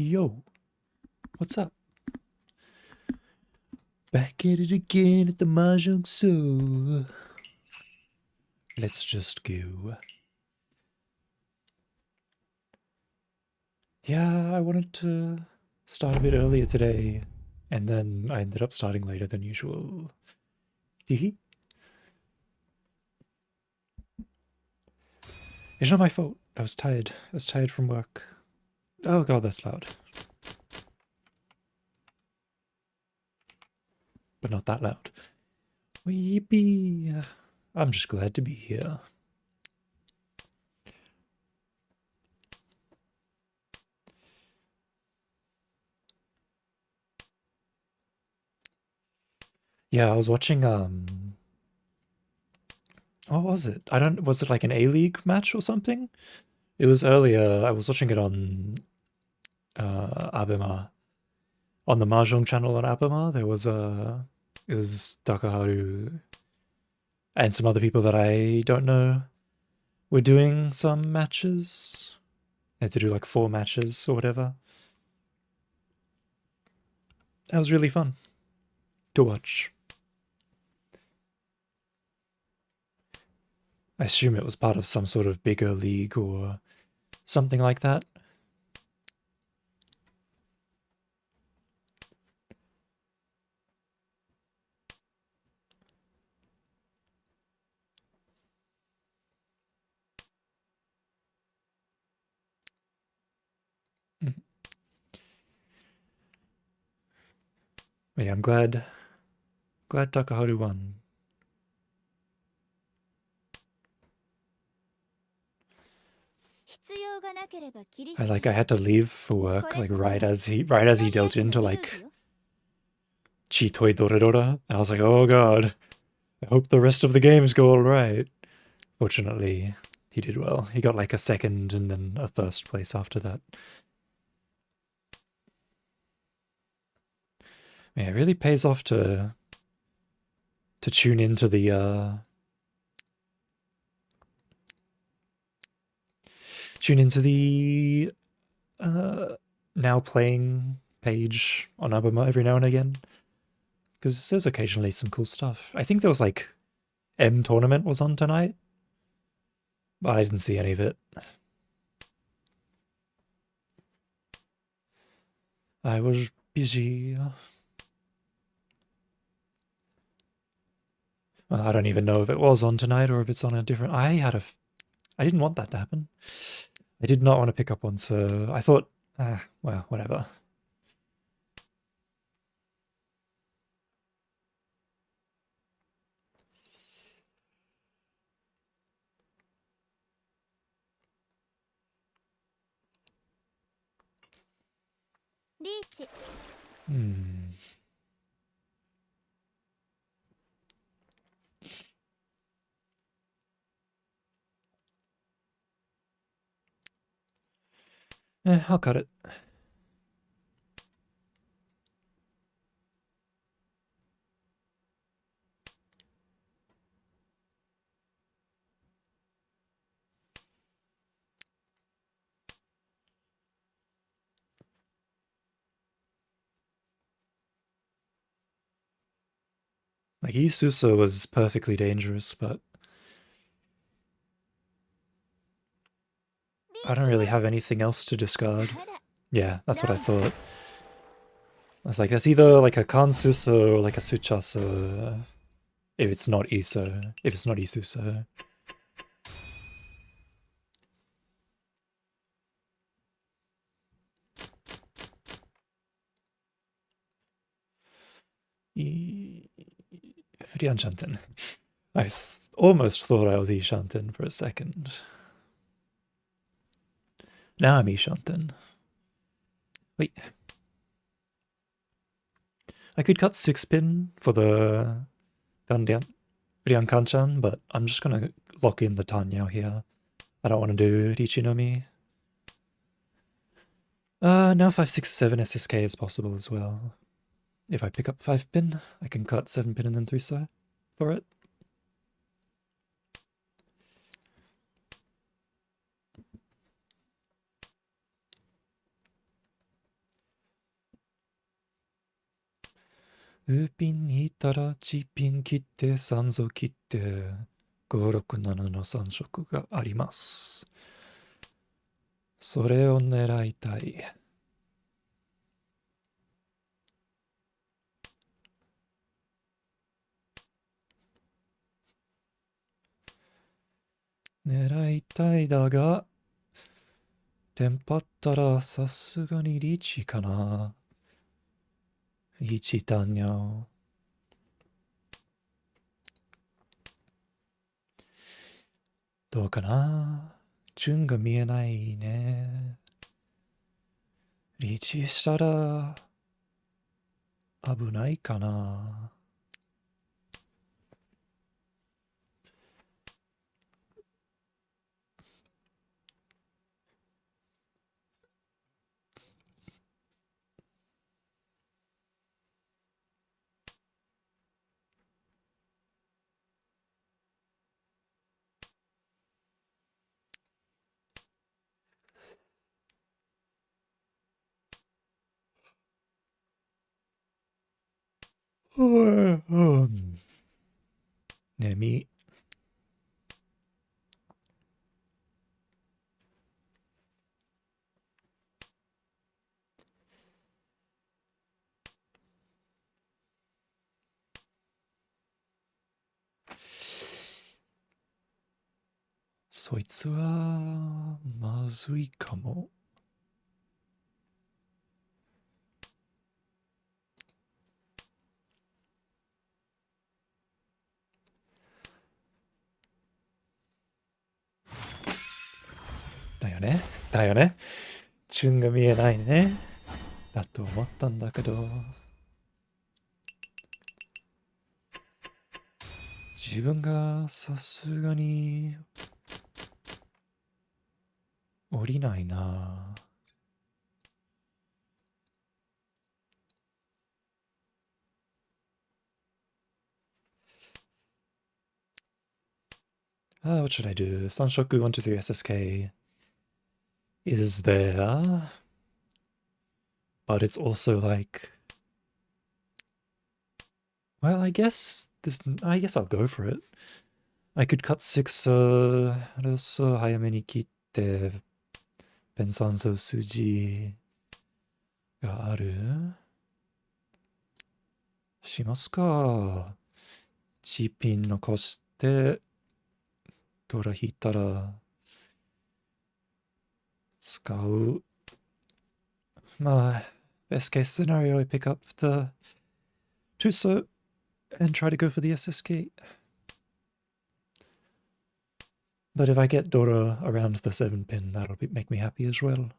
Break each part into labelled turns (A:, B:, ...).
A: Yo, what's up? Back at it again at the Mahjong Soul. Let's just go. Yeah, I wanted to start a bit earlier today, and then I ended up starting later than usual. Hehe. It's not my fault. I was tired. I was tired from work. Oh god, that's loud. But not that loud. Yippee! I'm just glad to be here. Yeah, I was watching, what was it? Was it like an A-League match or something? It was earlier. I was watching it on Abema. On the Mahjong channel on Abema, it was Takaharu and some other people that I don't know were doing some matches. They had to do like 4 matches or whatever. That was really fun to watch. I assume it was part of some sort of bigger league or something like that. But yeah, I'm glad Takaharu won. I had to leave for work like right as he dealt into like Chitoi Doradora, and I was like, oh god, I hope the rest of the games go alright. Fortunately, he did well. He got like a second and then a first place after that. Yeah, it really pays off to tune into the now playing page on Abema every now and again, because there's occasionally some cool stuff. I think there was like M tournament was on tonight, but I didn't see any of it. I was busy. Well, I don't even know if it was on tonight or if it's on a different. I didn't want that to happen. I did not want to pick up one, so I thought, well, whatever. Hmm. I'll cut it. Like, Isusa was perfectly dangerous, but I don't really have anything else to discard. Yeah, that's what I thought. I was like, that's either like a Kansusa or like a Suchasa if it's not Iso. If it's not Isusa. Shanten. I almost thought I was Ishanten for a second. Now I'm Ishanten. Wait. I could cut 6-pin for the Ryankanchan, but I'm just gonna lock in the Tanyao here. I don't want to do Ichinomi. Now 5, 6, 7 SSK is possible as well. If I pick up 5-pin, I can cut 7-pin and then 3-so for it. ウピンにいたらチピン切って三ぞ切って567の3色があります。それを狙いたい。狙いたいだが、テンパったらさすがにリーチかな。リーチだにゃお。どうかな。順が見えないね。リーチしたら危ないかな。眠い。そいつはまずいかも。だよね。だよね。順が見えないね。だと思ったんだけど。自分がさすがに降りないな。What should I do? Sanshoku 123 SSK is there, but it's also like, well, I guess I'll go for it. I could cut 6, 早めに切って、ペン酸素筋があるしますか。チピン残して、ドラ引いたら、使う。まあ、best case scenario, I pick up the Tuso and try to go for the SSK. But if I get Dora around the 7 pin, make me happy as well.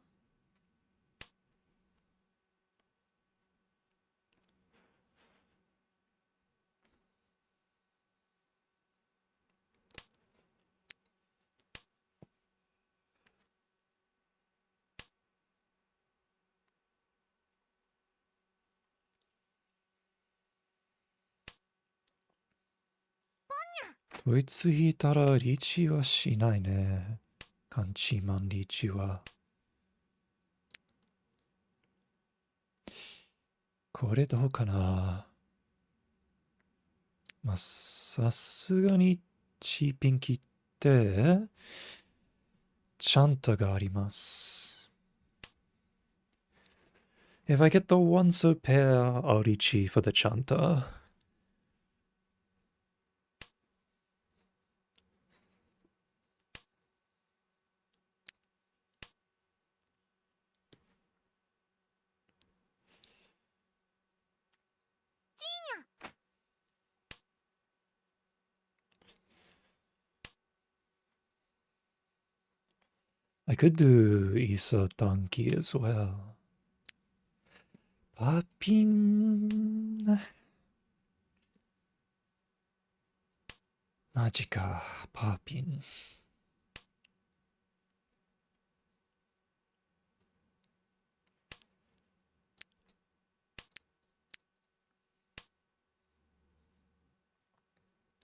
A: ドイツ引いたらリーチはしないね。カンチーマンリーチは。これどうかな。まあ、さすがにチーピン切って、チャンタがあります。If I get the one so pair, I'll reach for the Chanta. I could do Isa Donkey as well. パピン。マジか、パピン。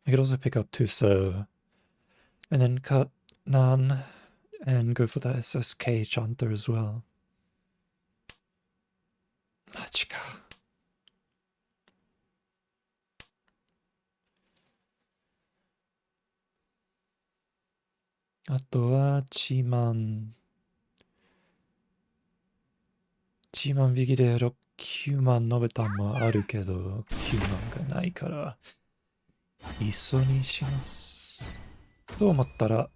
A: I could also pick up Tuso and then cut Nan and go for the SSK Chanter as well. マジか。あとは、チーマン引きで9万延べたんもあるけど、9万がないから、一緒にします。と思ったら、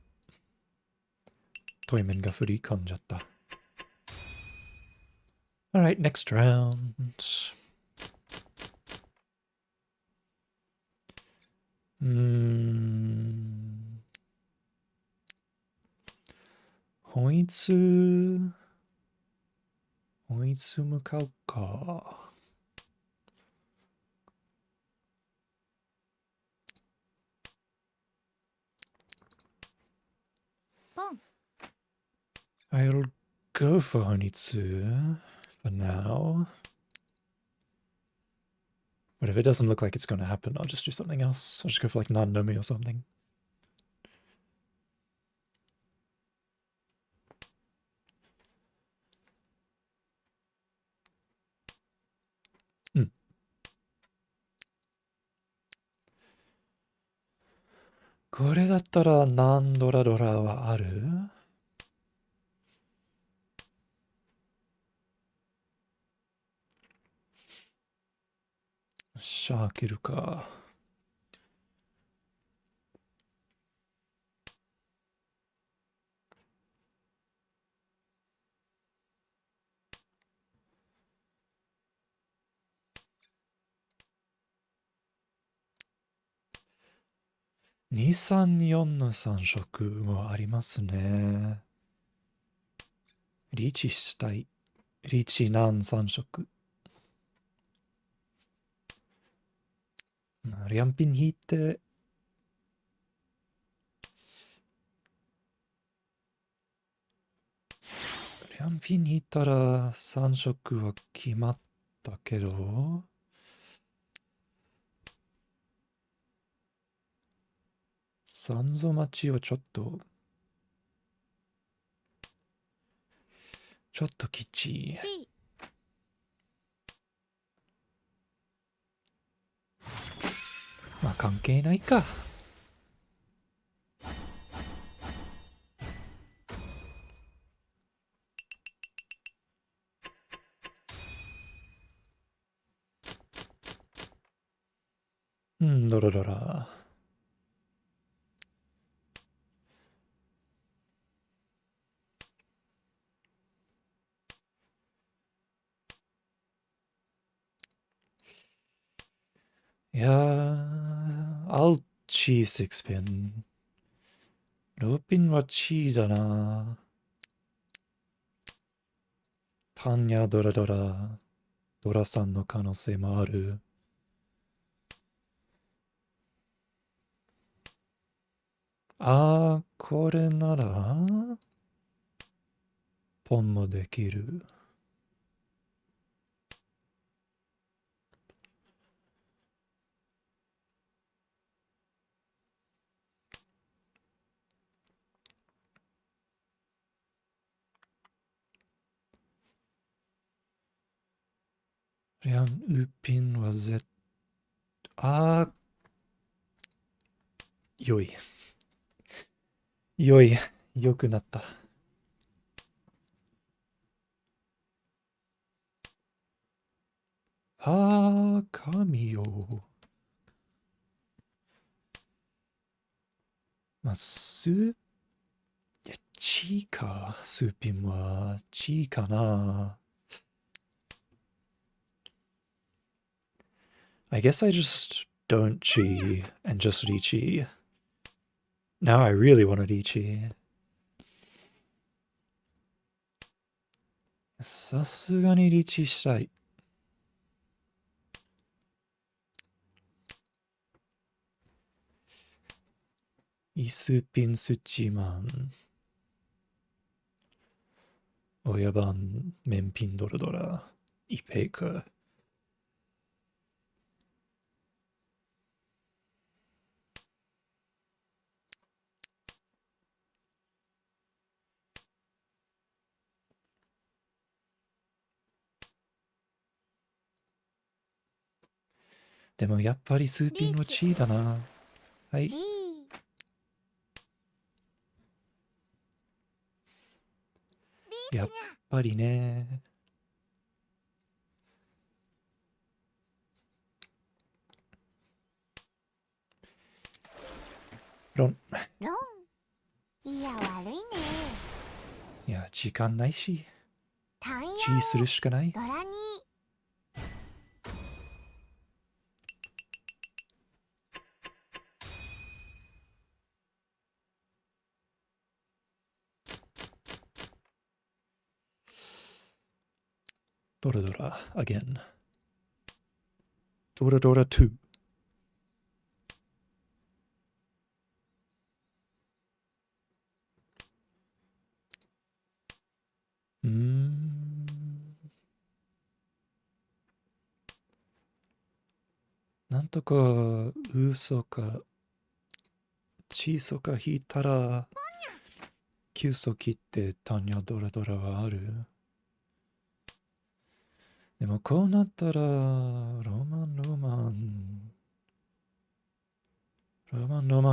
A: トイメンが振り込んじゃった。Alright, next round. 本一向かうか。I'll go for 本一 for now. But if it doesn't look like it's going to happen, I'll just do something else. I'll just go for like Nandomi or something. Hmm. これだったら何ドラはある？しゃあ開けるか。2、3、4の3色もありますね。リーチしたい。リーチ何3色。リャンピン引いて、リャンピン引いたら3色は決まったけど、三ゾ待ちはちょっときちい。まあ関係ないか。ドラドラ。いやー、I'll チー6ピン。ローピンはチーだな。タンニャドラドラ。ドラさんの可能性もある。これなら、ポンもできる。リャンウーピンは良い。良くなった。神よ。まあ、チーか。スーピンは、チーかな。I guess I just don't chi and just Richi. Now I really want to Richi. さすがにリーチしたい。イスピンスチマン。親番メンピンドルドラ。イペイク。でもやっぱりスーピンはチーだな。はい。やっぱりね。ロン。
B: いや、悪いね。
A: いや、時間ないし。
B: タイヤを
A: G するしかない。
B: ドラに。
A: ドラドラ、again. ドラドラ2。なんとか、嘘か、小さか引いたら、急速切ってタニャドラドラはある。でもこうなったら、ロマ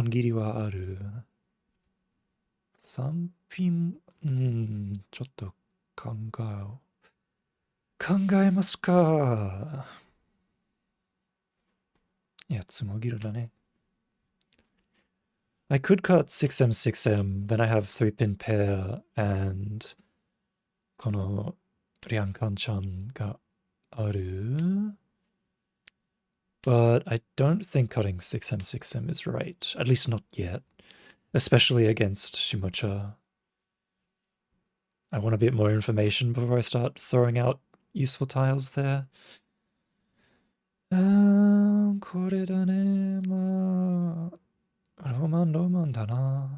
A: ン切りはある。3品、ちょっと考えますか。いや、つもぎるだね。I could cut 6M, 6M, then I have 3-pin pair, and このリャンカンちゃんがある。But I don't think cutting 6M, 6M is right, at least not yet, especially against Shimucha. I want a bit more information before I start throwing out useful tiles there. これだね。まあ、ロマンだな。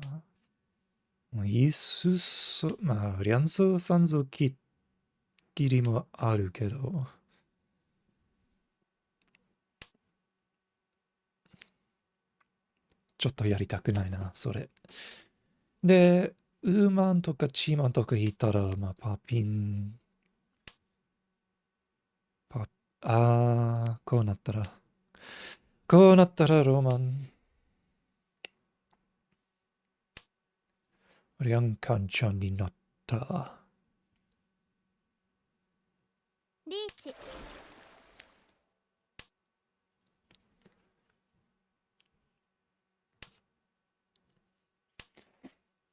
A: いすそ、まあ、リャンソーサンゾきっきりもあるけど。ちょっとやりたくないな、それ。で、ウーマンとかチーマンとか引いたら、まあ、パピン。こうなったら。こうなったらロマン。リャンカンちゃんになった。
B: リーチ。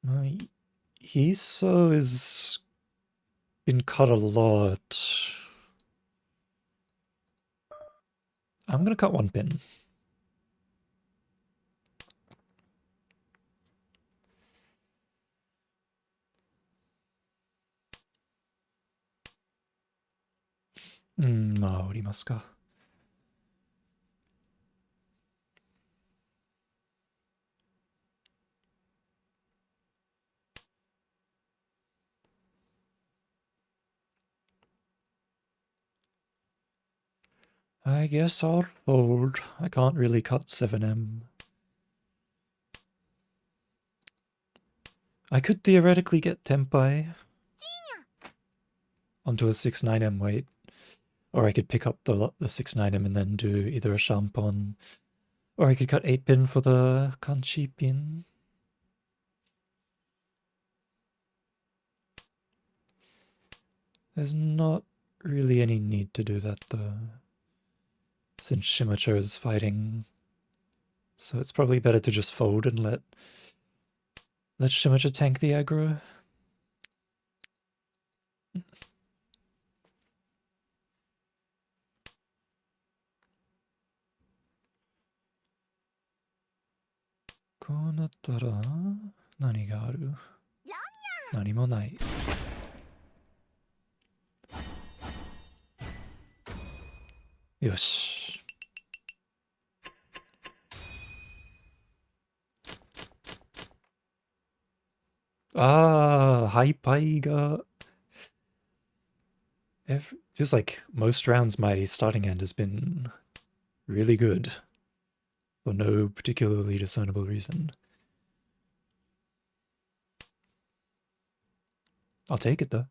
A: My Hiso has been cut a lot. I'm gonna cut one pin.まあ、おりますか。I guess I'll fold. I can't really cut 7M. I could theoretically get Tempai onto a 6-9M weight. Or I could pick up the 6-9M and then do either a Shampon. Or I could cut 8-pin for the Kanchi pin. There's not really any need to do that though. Since Shimacho is fighting. So it's probably better to just fold and let Shimacho tank the aggro. Konattara, nani ga aru? Nani mo nai. Yosh. Haipai ga. Feels like most rounds my starting hand has been really good. For no particularly discernible reason. I'll take it though.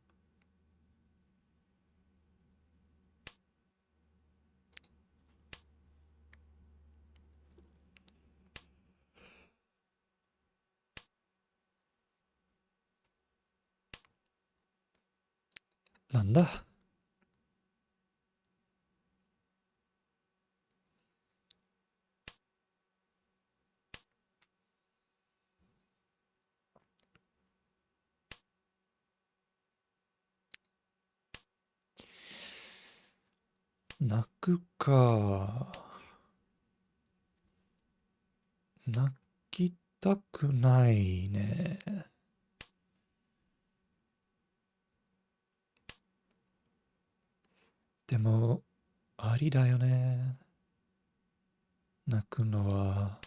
A: なんだ泣くか。泣きたくないね。でも、ありだよね。泣くのは。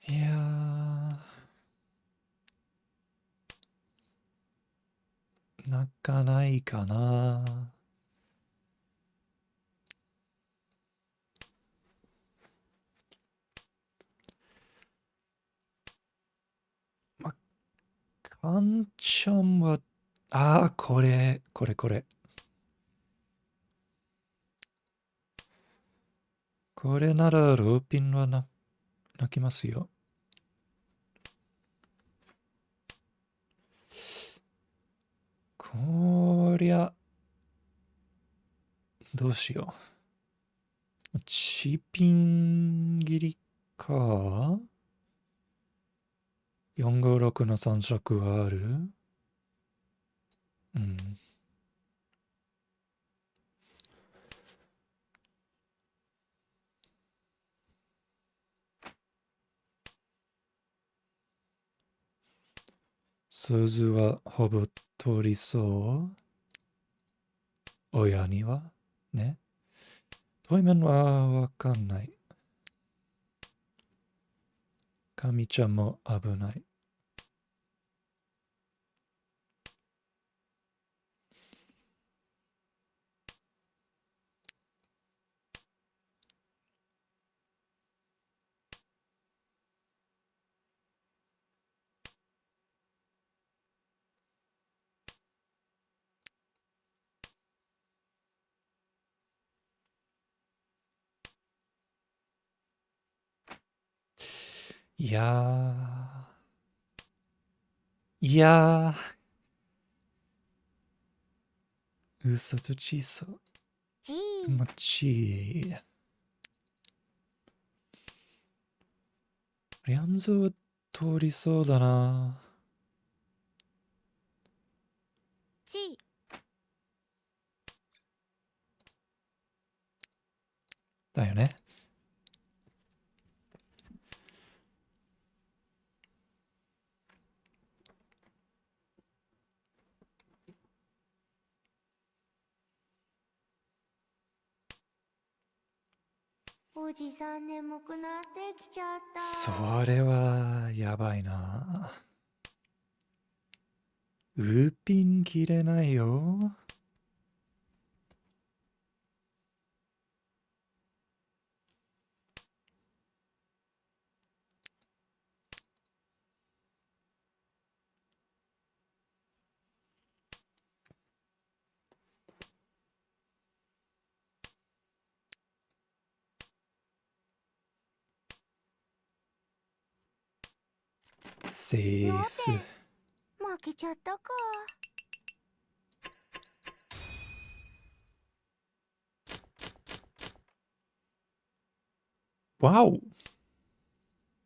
A: いや泣かないかな。ま、カンちゃんは、これ。これならローピンは泣きますよ。こりゃ、どうしよう。チピン切りか ?456 の3色はある。うん。鈴はほぼ通りそう。親にはね。対面はわかんない。神ちゃんも危ない。いや嘘と小さ。
B: ち
A: もち。リャンズは通りそうだな。
B: ち
A: だよね。
B: おじさん眠くなってきちゃった
A: それはやばいな。ウーピン切れないよ。セー
B: よ
A: フ。
B: って負けちゃったか。
A: Wow!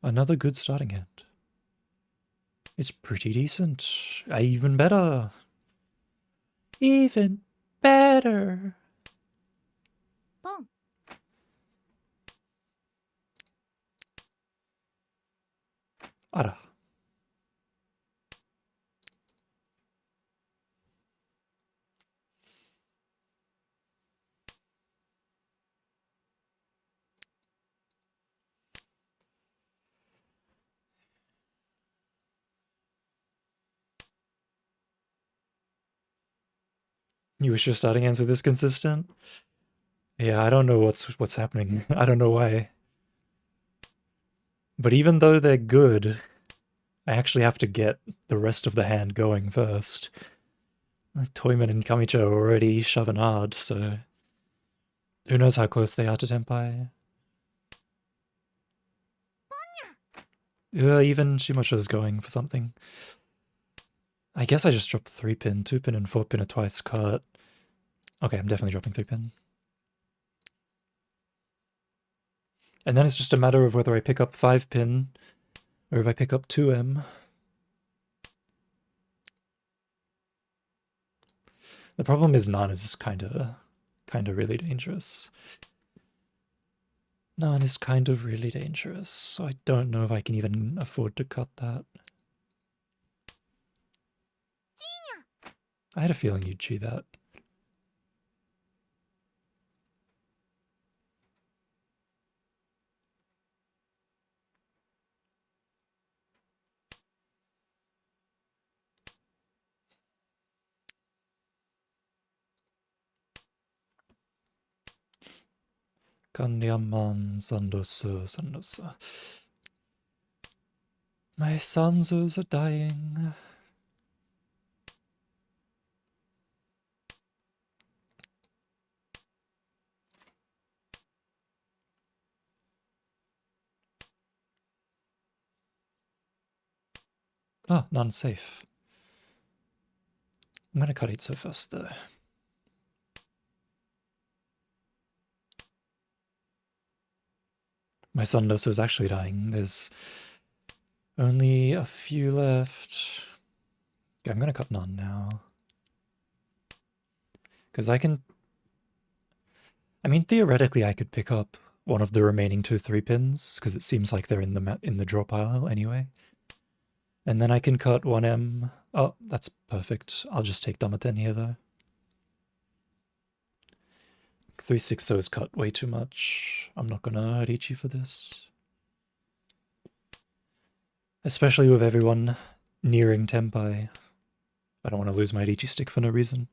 A: Another good starting hand. It's pretty decent. Even better. Even better.
B: ポン
A: あら。You wish your starting hands were this consistent? Yeah, I don't know what's happening. I don't know why. But even though they're good, I actually have to get the rest of the hand going first. Toyman and Kamicho are already shoving hard, so Who knows how close they are to Tenpai? Even Shimosha's going for something. I guess I just dropped 3-pin. 2-pin and 4-pin are twice cut. Okay, I'm definitely dropping 3-pin. And then it's just a matter of whether I pick up 5-pin or if I pick up 2M. The problem is Nan is kinda really dangerous. Nan is kind of really dangerous, so I don't know if I can even afford to cut that. I had a feeling you'd cheat that. Kanyaman sandoso. My sanzos are dying. Ah, none safe. I'm gonna cut it so first though. My sandoso is actually dying. There's only a few left. Okay, I'm gonna cut none now. Because I mean, theoretically I could pick up one of the remaining 2 3-pins, because it seems like they're in the draw pile anyway. And then I can cut 1M. Oh, that's perfect. I'll just take Damaten here though. 360 is cut way too much. I'm not gonna hurt Ichi for this. Especially with everyone nearing Tenpai. I don't want to lose my Ichi stick for no reason.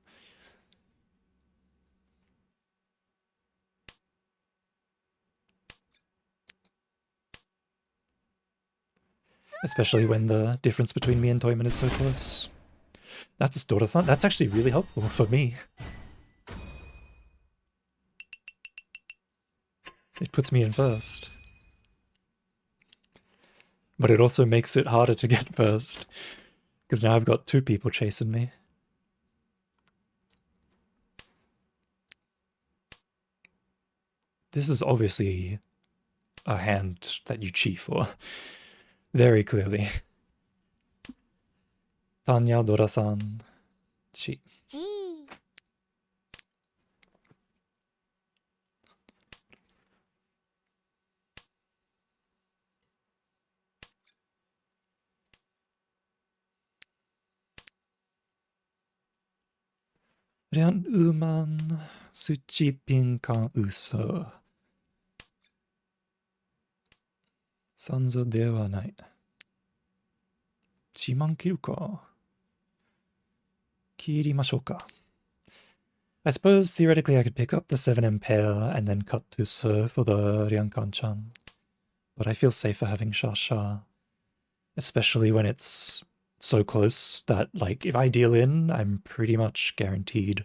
A: Especially when the difference between me and Toyman is so close. That's Dorathon. That's actually really helpful for me. It puts me in first. But it also makes it harder to get first. Because now I've got 2 people chasing me. This is obviously a hand that you cheat for. Very clearly. Tanya Dora-san. Cheat. Rian Uman Suchi Pinkan Uso. Sanzo de wa nai. Chiman kiru ka? Kirimashou ka. I suppose theoretically I could pick up the 7M pair and then cut to Sir for the Ryankan-chan. But I feel safer having Shasha. Especially when it's so close that, like, if I deal in, I'm pretty much guaranteed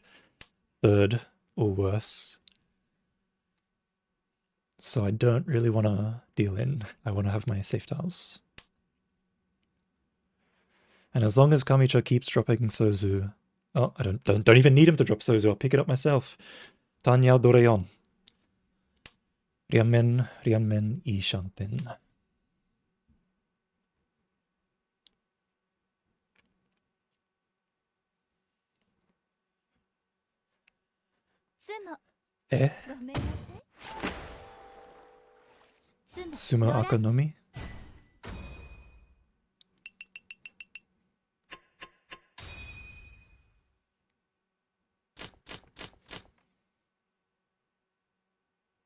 A: 3rd or worse. So I don't really want to deal in. I want to have my safe tiles. And as long as Kamicha keeps dropping Sozu... Oh, I don't even need him to drop Sozu. I'll pick it up myself. Tanya Dorayon. Rianmen Ishanten. Eh? Sumo Akonomi?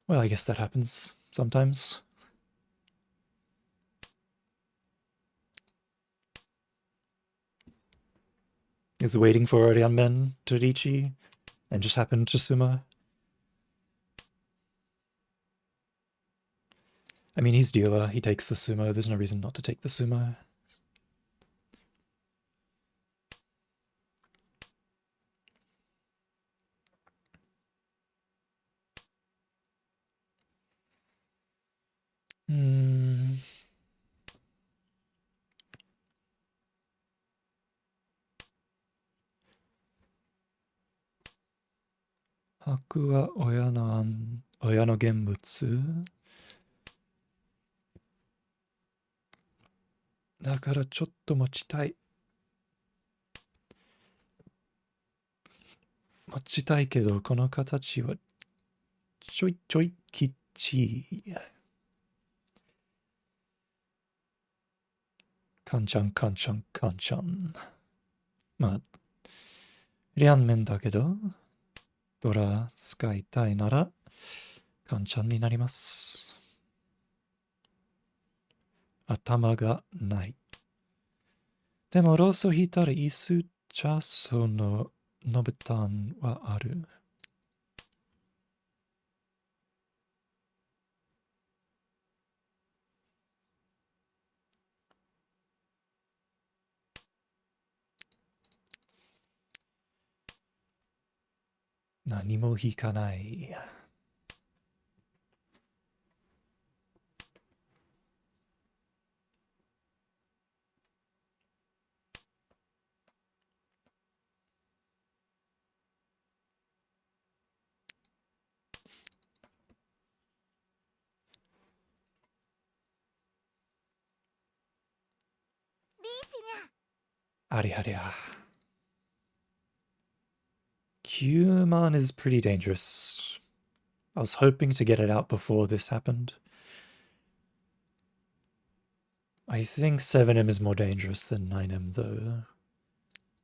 A: Well, I guess that happens sometimes. Is waiting for Ryanmen to Richi and just happened to sumo. I mean, he's dealer. He takes the sumo. There's no reason not to take the sumo. 白は親の現物だからちょっと持ちたい。持ちたいけど、この形はちょいちょいきっちい。カンちゃん。まあ、両面だけど、ドラ使いたいなら、カンちゃんになります。頭がない。でも、ロースを引いたら、イスチャソのノブタンはある。何も引かない。ありゃりゃ。Q-Man is pretty dangerous. I was hoping to get it out before this happened. I think 7M is more dangerous than 9M though.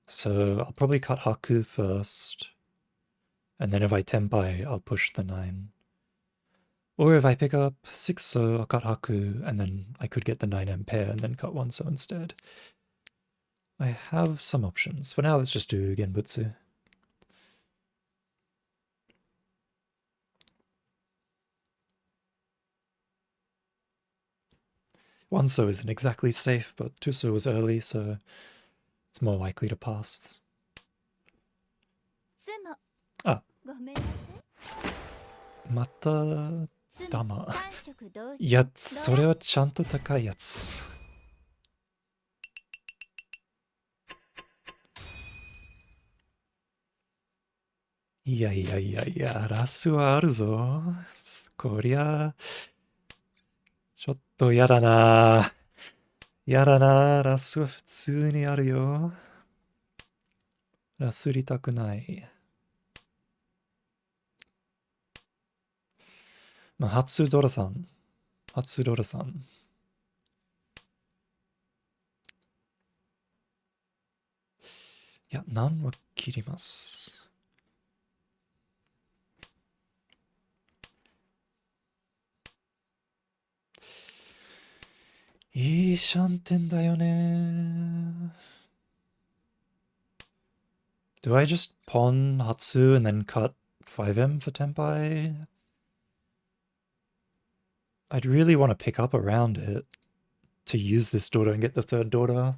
A: So I'll probably cut Haku first. And then if I Tempai, I'll push the 9. Or if I pick up 6-so, I'll cut Haku, and then I could get the 9M pair and then cut 1-so instead. I have some options. For now, let's just do Genbutsu. One so isn't exactly safe, but two so was early, so it's more likely to pass. Ah. Mata Dama. いや、それはちゃんと高いやつ。いや、ラスはあるぞ。こりゃ、ちょっとやだな。ラスは普通にあるよ。ラス売りたくない。まあ、初ドラさん。いや、何は切ります。いいシャンテンだよね。Do I just pawn Hatsu and then cut 5M for Tenpai? I'd really want to pick up around it to use this daughter and get the third daughter.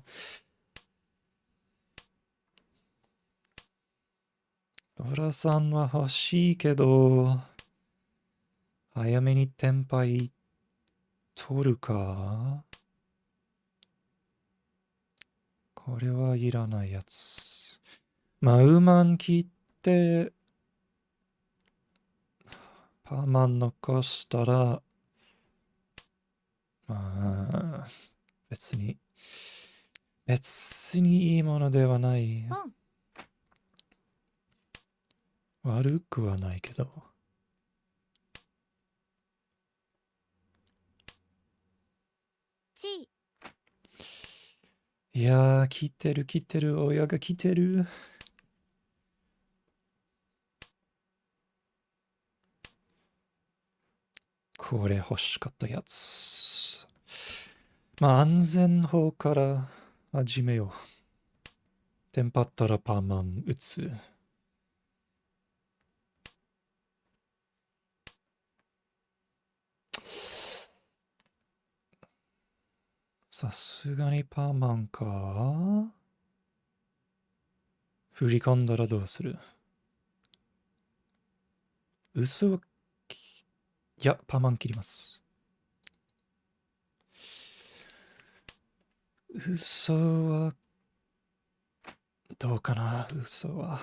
A: Dora-san は欲しいけど、早めにTenpai取るか？これはいらないやつ。まあ、ウーマン切って、パーマン残したら、まあ、別にいいものではない。悪くはないけど。いやー、来てる、親が来てる。これ欲しかったやつ。まあ、安全法から始めよう。テンパったらパーマン打つ。さすがにパーマンか。振り込んだらどうする？嘘は、いや、パーマン切ります。嘘はどうかな、嘘は。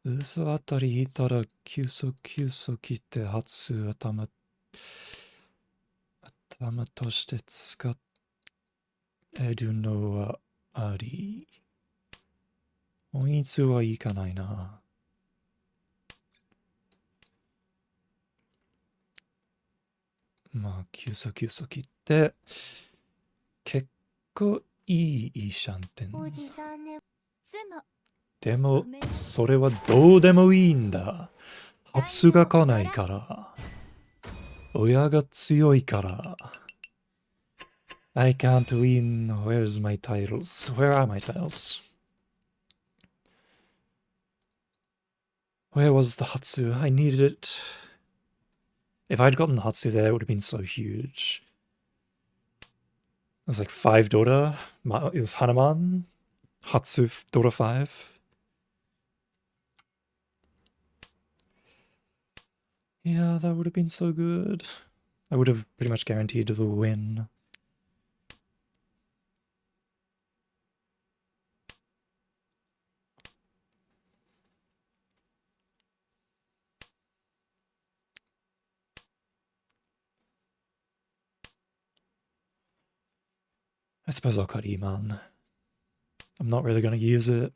A: 嘘あたりいたら急速切って初頭として使えるのはあり。音質はいかないな。まあ、急速切って、結構いいシャンテン。
B: おじさんね。
A: でも、それはどうでもいいんだ。初が来ないから。親が強いから。I can't win. Where's my titles? Where are my titles? Where was the Hatsu? I needed it. If I'd gotten the Hatsu there, it would have been so huge. It was like 5 Dota. It was Hanuman. Hatsu Dota 5. Yeah, that would have been so good. I would have pretty much guaranteed the win. I suppose I'll cut E-Man. I'm not really going to use it.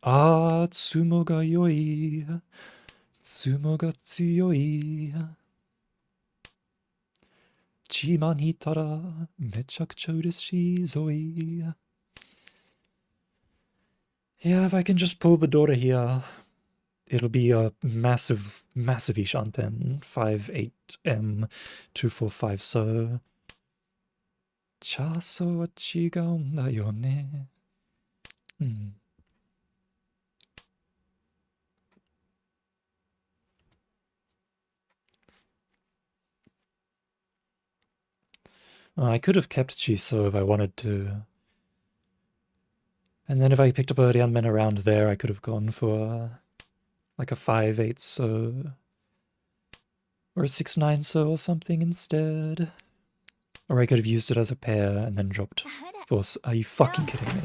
A: Ah, Tsumo ga yoi. Tsumo ga tsuyoi. Chiman hitara mechakucha ureshii zoi. Yeah, if I can just pull the daughter here, it'll be a massive, massive Ishanten. 5-8M 245 so. Chaso wa chigaun da yo ne. I could have kept Chiso if I wanted to. And then if I picked up a Ryanmen around there, I could have gone for like a 5-8 so. Or a 6-9 so or something instead. Or I could have used it as a pair and then dropped force. Are you fucking kidding me?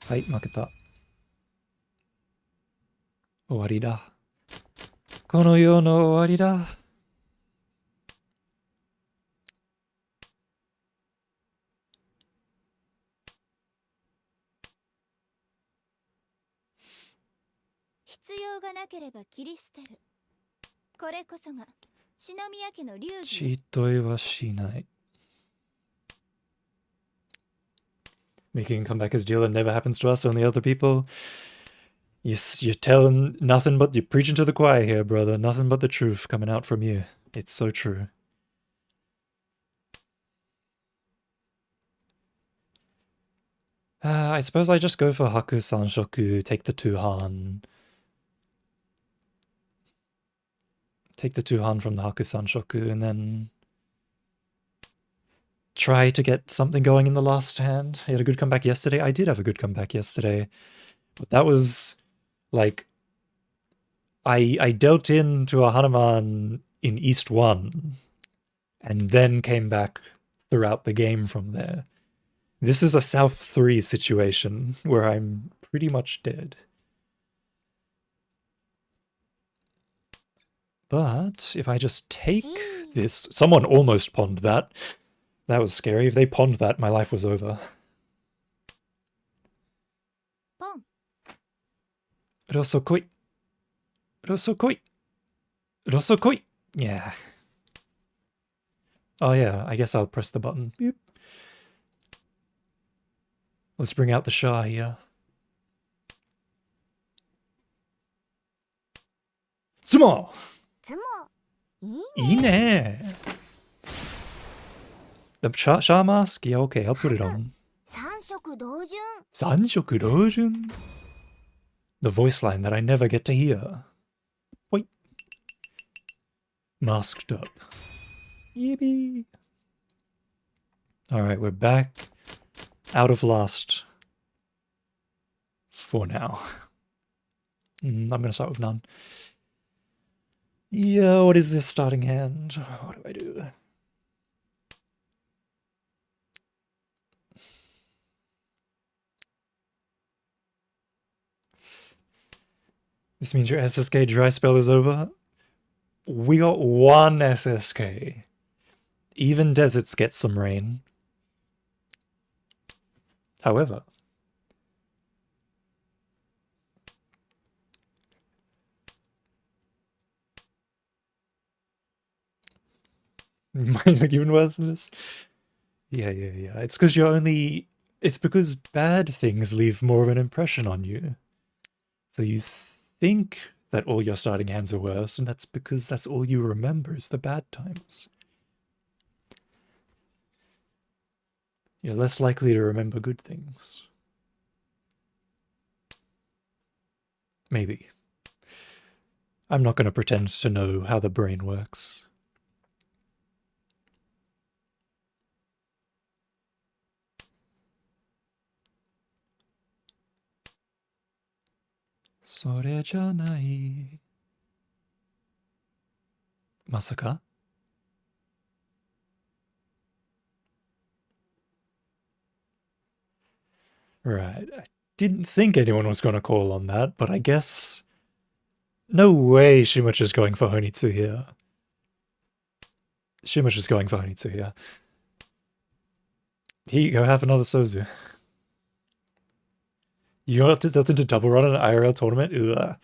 A: Hai, maketa. 終わりだ。この世の終わりだ。
B: 必要がなければ切り捨てる。これこそが篠宮家の流儀。
A: ちといはしない。Making a comeback is a deal that never happens to us, only other people. You're telling nothing but, you're preaching to the choir here, brother. Nothing but the truth coming out from you. It's so true. I suppose I just go for Haku Sanshoku, take the 2 Han. Take the 2 Han from the Haku Sanshoku, and then try to get something going in the last hand. I had a good comeback yesterday. I did have a good comeback yesterday. But that was, like, I dealt into a Hanuman in East 1, and then came back throughout the game from there. This is a South 3 situation, where I'm pretty much dead. But if I just take this... Someone almost ponned that. That was scary. If they ponned that, my life was over. Rosokoi. Rosokoi. Rosokoi. Yeah. Oh yeah, I guess I'll press the button. Beep. Let's bring out the Shah here. Sumo! いいね. The Shah mask? Yeah, okay, I'll put it on.
B: 三色同順.
A: 三色同順? The voice line that I never get to hear. Wait. Masked up. Yippee! Alright, we're back. Out of last. For now. I'm gonna start with none. Yeah, what is this starting hand? What do I do? This means your SSK dry spell is over? We got one SSK. Even deserts get some rain. However, might look even worse than this. Yeah. It's because you're only... It's because bad things leave more of an impression on you. So you think that all your starting hands are worse, and that's because that's all you remember is the bad times. You're less likely to remember good things. Maybe. I'm not going to pretend to know how the brain works. Sore janai. Masaka? Right. I didn't think anyone was going to call on that, but I guess... No way Shimachi is going for Honitsu here. Shimachi is going for Honitsu here. Here you go, have another Sozu. You got tilted into double run in an IRL tournament? Ugh.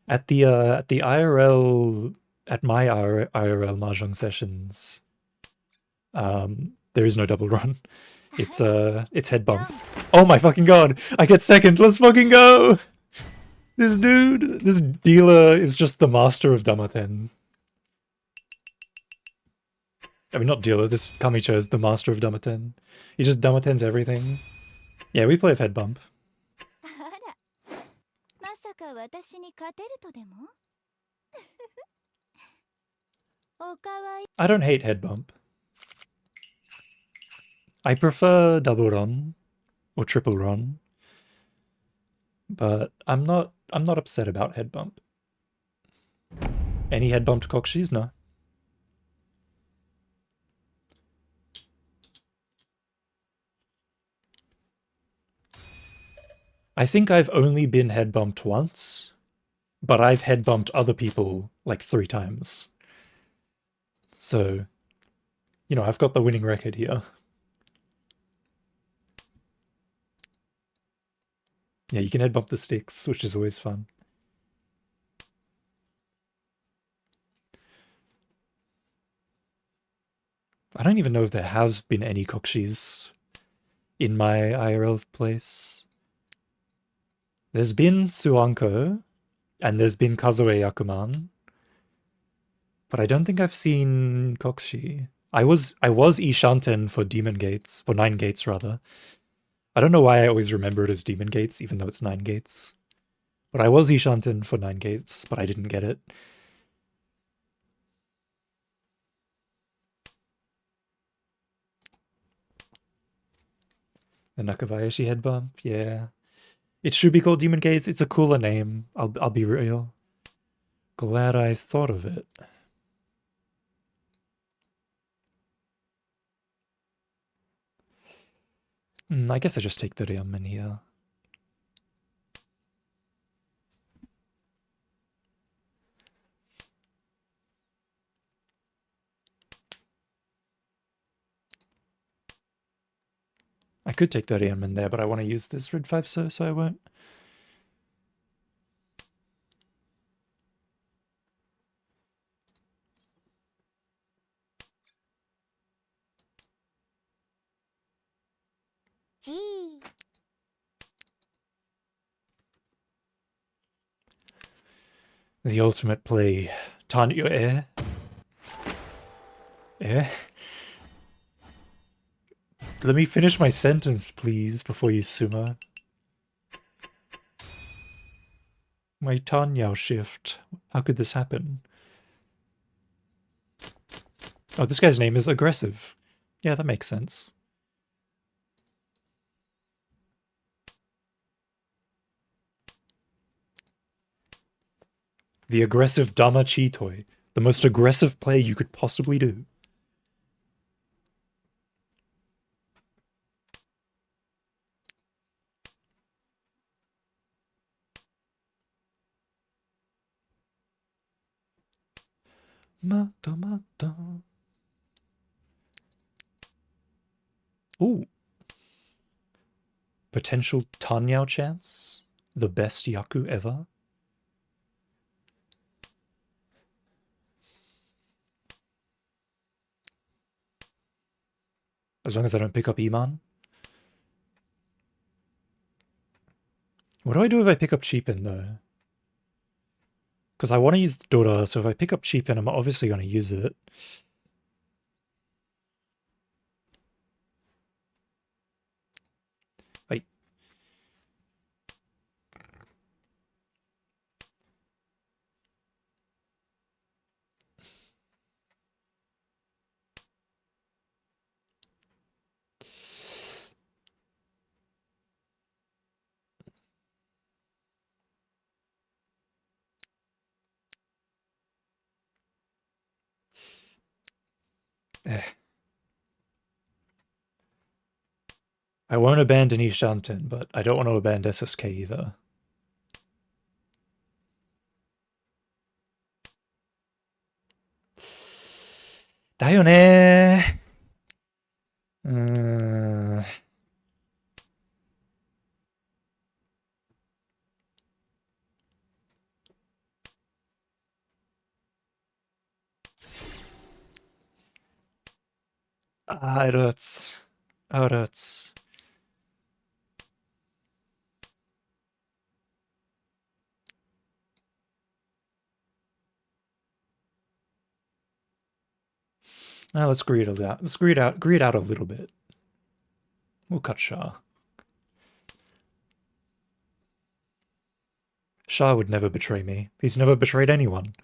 A: At the IRL... At my IRL Mahjong sessions, there is no double run. It's head bump. Oh my fucking god! I get second! Let's fucking go! This dude, this dealer is just the master of Damaten. I mean, not dealer, this Kamicho is the master of Damaten. He just Damatens everything. Yeah, we play with head bump. I don't hate head bump. I prefer double run or triple run, but I'm not upset about head bump. Any head bumped Kokshis? No. I think I've only been head bumped once, but I've head bumped other people like 3 times. So, you know, I've got the winning record here. Yeah, you can head bump the sticks, which is always fun. I don't even know if there has been any Kokshis in my IRL place. There's been Suanko, and there's been Kazue Yakuman, but I don't think I've seen Kokshi. I was Ishanten for Demon Gates, for 9 gates rather. I don't know why I always remember it as Demon Gates, even though it's 9 gates. But I was Ishanten for 9 gates, but I didn't get it. The Nakabayashi head bump, yeah. It should be called Demon Gates. It's a cooler name. I'll be real. Glad I thought of it. I guess I just take the Ryamen here. I could take the Ryamen there, but I want to use this red 5 so I won't. The ultimate play. Taunt your air. Air? Let me finish my sentence, please, before you sumo. My Tanyao shift. How could this happen? Oh, this guy's name is Aggressive. Yeah, that makes sense. The aggressive Dama Chitoi. The most aggressive play you could possibly do. Mata mata. Ooh. Potential Tanyao chance? The best Yaku ever? As long as I don't pick up Iman. What do I do if I pick up Cheapin, though? Because I want to use the Dora, so if I pick up Cheapin, I'm obviously going to use it. Wait. Eh. I won't abandon Ishanten, but I don't want to abandon SSK either. Daよねー。Ah, it hurts. Oh, it hurts. Now let's greed it out. Let's greed out a little bit. We'll cut Shah. Shah would never betray me. He's never betrayed anyone.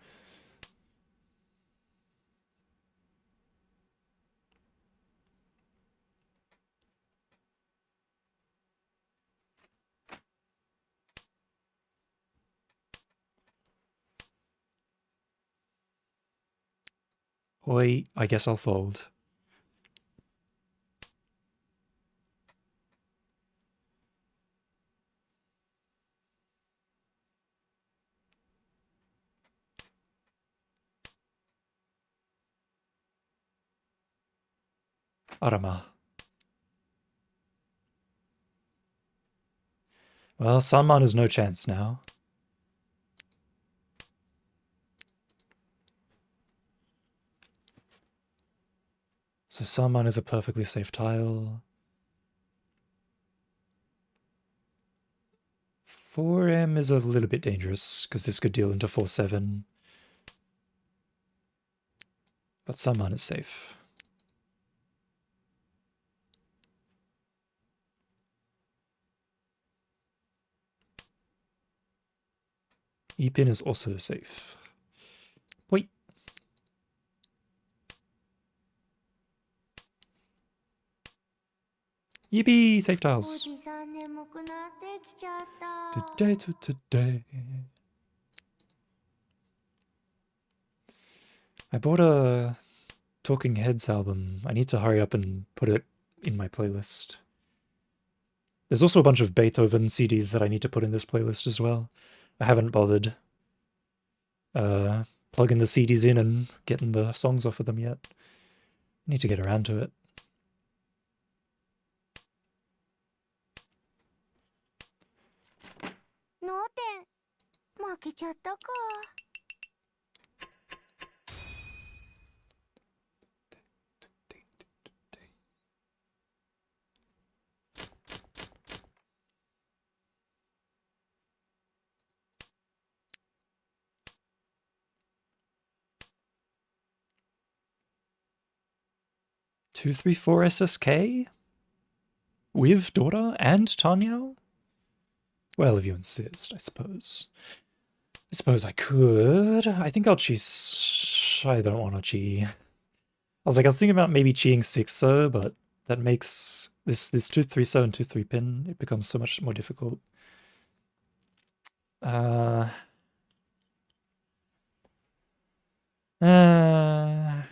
A: Oi, I guess I'll fold. Arama. Well, Sanman has no chance now. So Sanman is a perfectly safe tile. 4M is a little bit dangerous, because this could deal into 4-7. But Sanman is safe. E-pin is also safe. Wait. Yippee! Safe tiles. Today to today. I bought a Talking Heads album. I need to hurry up and put it in my playlist. There's also a bunch of Beethoven CDs that I need to put in this playlist as well. I haven't bothered plugging the CDs in and getting the songs off of them yet. I need to get around to it. Two, 3, 4 SSK? With Dora and Tanyao? Well, if you insist, I suppose. I suppose I could. I think I'll cheese. I don't want to cheese. was like, I was thinking about maybe cheating 6-so, but that makes this 2-3-so and 2-3 pin, it becomes so much more difficult. Uh, I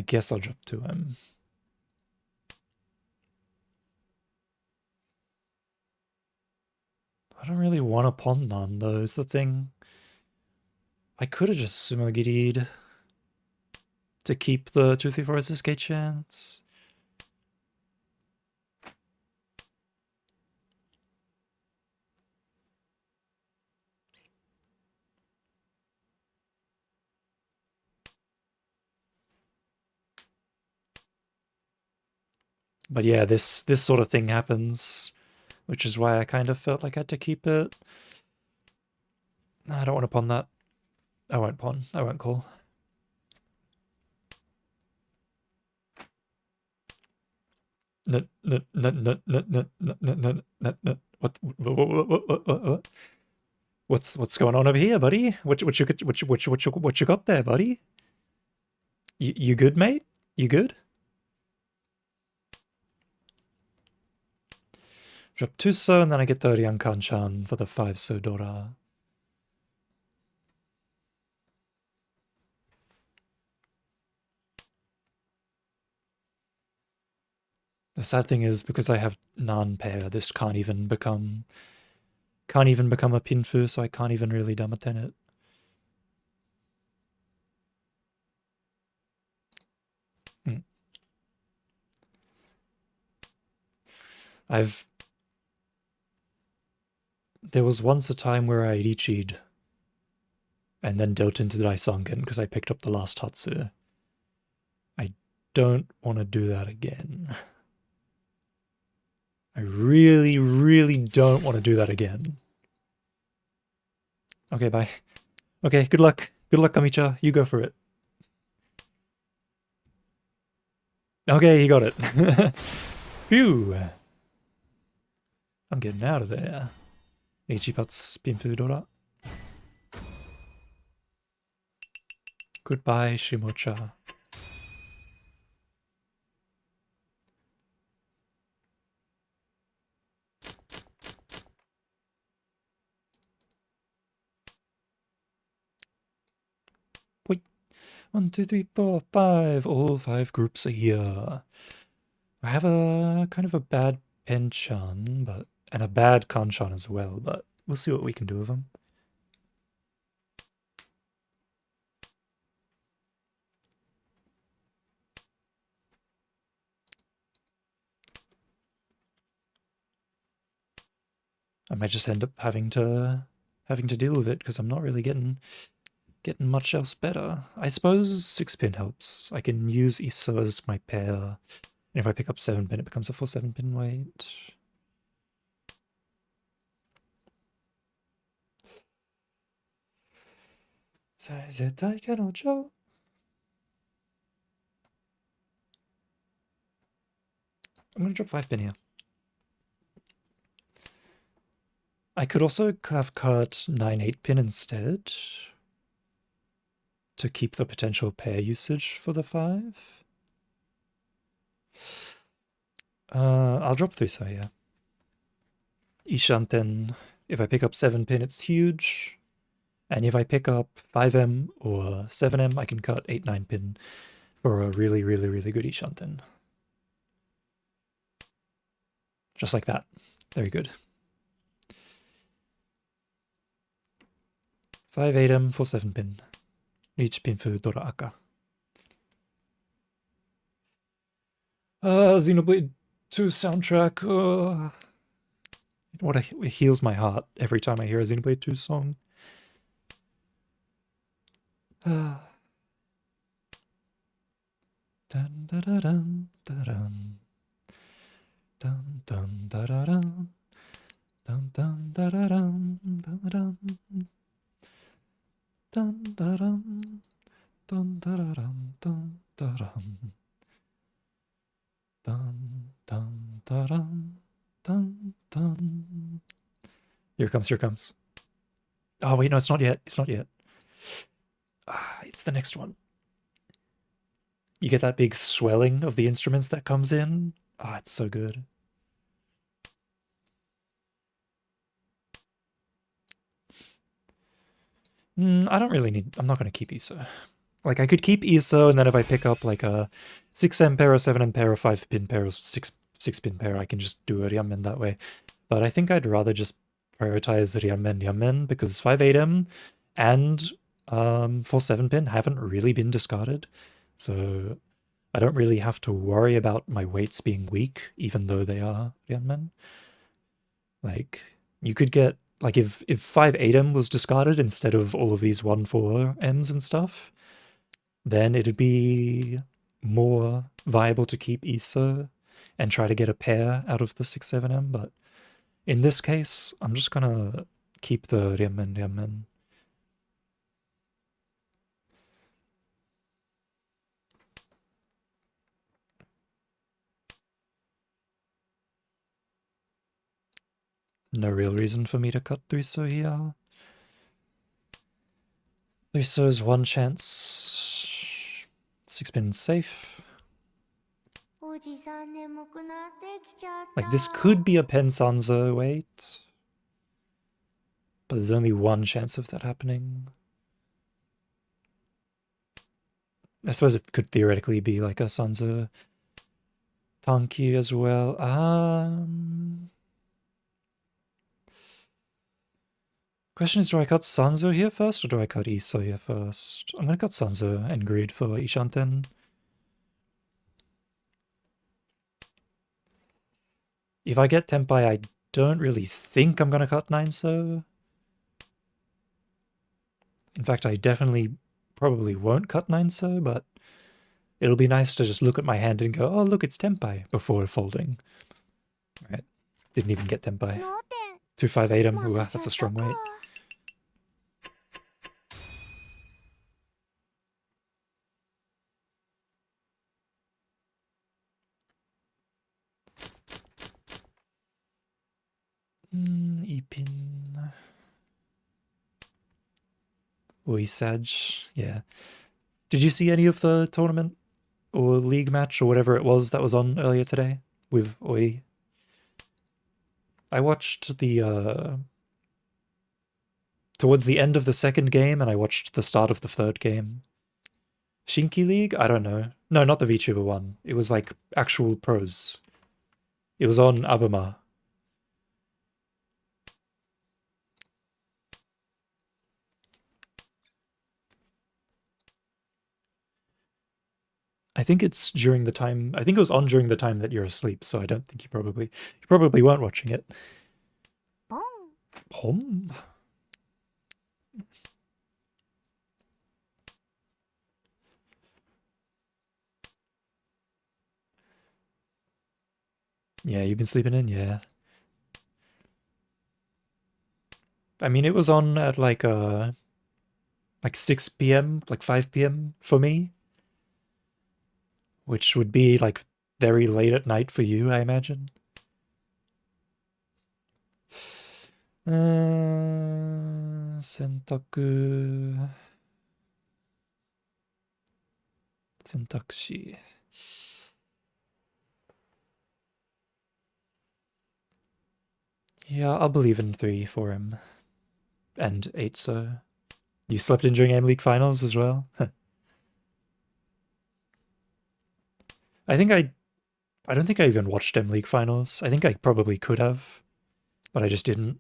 A: guess I'll drop 2M. I don't really want to pawn none, though, is the thing. I could have just sumo giri'd to keep the 2-3-4 SSK chance. But yeah, this sort of thing happens, which is why I kind of felt like I had to keep it. No, I don't want to pawn that. I won't pawn. I won't call. No, no, no, no, no, no, no, no, no, no. What? What's going on over here, buddy? What you got there, buddy? You good, mate? You good? Drop 2-so, and then I get the Ryankan-chan for the 5-so Dora. The sad thing is, because I have non-pair, this can't even become a pinfu, so I can't even really damaten it. There was once a time where I Ichi'd and then dealt into the Daisanken because I picked up the last Tatsu. I don't want to do that again. I really, really don't want to do that again. Okay, bye. Okay, good luck. Good luck, Kamicha. You go for it. Okay, he got it. Phew. I'm getting out of there. Ichipat's pinfu Dora. Goodbye, Shimocha. Wait. 1, 2, 3, 4, 5. All 5 groups are here. I have a kind of a bad Penchan, and a bad Kanchan as well, but we'll see what we can do with them. I might just end up having to deal with it because I'm not really getting much else better. I suppose 6-pin helps. I can use Iso as my pair, and if I pick up 7-pin, it becomes a full 7-pin weight. I'm going to drop 5-pin here. I could also have cut 9-8-pin instead to keep the potential pair usage for the 5. I'll drop 3-so here. Ishanten, if I pick up 7-pin, it's huge. And if I pick up 5M or 7M, I can cut 8-9-pin for a really, really, really good Ishanten. Just like that. Very good. 5-8M for 7-pin. Each pinfu Dora Aka. Xenoblade 2 soundtrack. It heals my heart every time I hear a Xenoblade 2 song. Dun, dun, dun, dun, dun. Dun, dun, dun, dun. Dun, dun, dun, dun, dun, dun. Dun, dun, dun. Dun, dun, dun, dun, dun. Dun, dun, dun, dun, dun. Here comes. Oh, wait, no, it's not yet. It's not yet. It's the next one. you get that big swelling of the instruments that comes in. Ah, it's so good. I don't really need... I'm not going to keep ISO. Like, I could keep ISO, and then if I pick up, like, a 6M pair, a 7M pair, a 5-pin pair, or 6-pin pair, I can just do a Ryanmen that way. But I think I'd rather just prioritize Ryanmen, because 5-8M and 4-7-pin haven't really been discarded. So I don't really have to worry about my weights being weak, even though they are Ryanmen. Like, you could get... Like, if 5-8M was discarded instead of all of these 1-4Ms and stuff, then it'd be more viable to keep ISO and try to get a pair out of the 6-7M, but in this case, I'm just gonna keep the Ryanmen. No real reason for me to cut Thuso here. Thuso's one chance. 6-pin safe. Like, this could be a Pensanzo weight, but there's only one chance of that happening. I suppose it could theoretically be like a Sanzo Tanki as well. Question is, do I cut Sanzo here first, or do I cut Iso here first? I'm gonna cut Sanzo and greed for Ishanten. If I get Tempai, I don't really think I'm gonna cut Nineso. In fact, I definitely probably won't cut Nineso, but it'll be nice to just look at my hand and go, oh, look, it's Tempai, before folding. Right. Didn't even get Tempai. 258'em. Ooh, that's a strong weight. Ipin. Oi, Sag. Yeah. Did you see any of the tournament or league match or whatever it was that was on earlier today with Oi? I watched the towards the end of the second game, and I watched the start of the third game. Shinki League? I don't know. No, not the VTuber one. It was like actual pros. It was on Abema. I think it's during the time... I think it was on during the time that you're asleep, so I don't think you probably weren't watching it. Pom? Yeah, you've been sleeping in? Yeah. I mean, it was on at like 6 p.m., like 5 p.m. for me, which would be like very late at night for you, I imagine. Sentaku. Sentakushi. Yeah, I'll believe in 3 for him. And 8, so. You slept in during M League finals as well? I don't think I even watched M League finals. I think I probably could have, but I just didn't.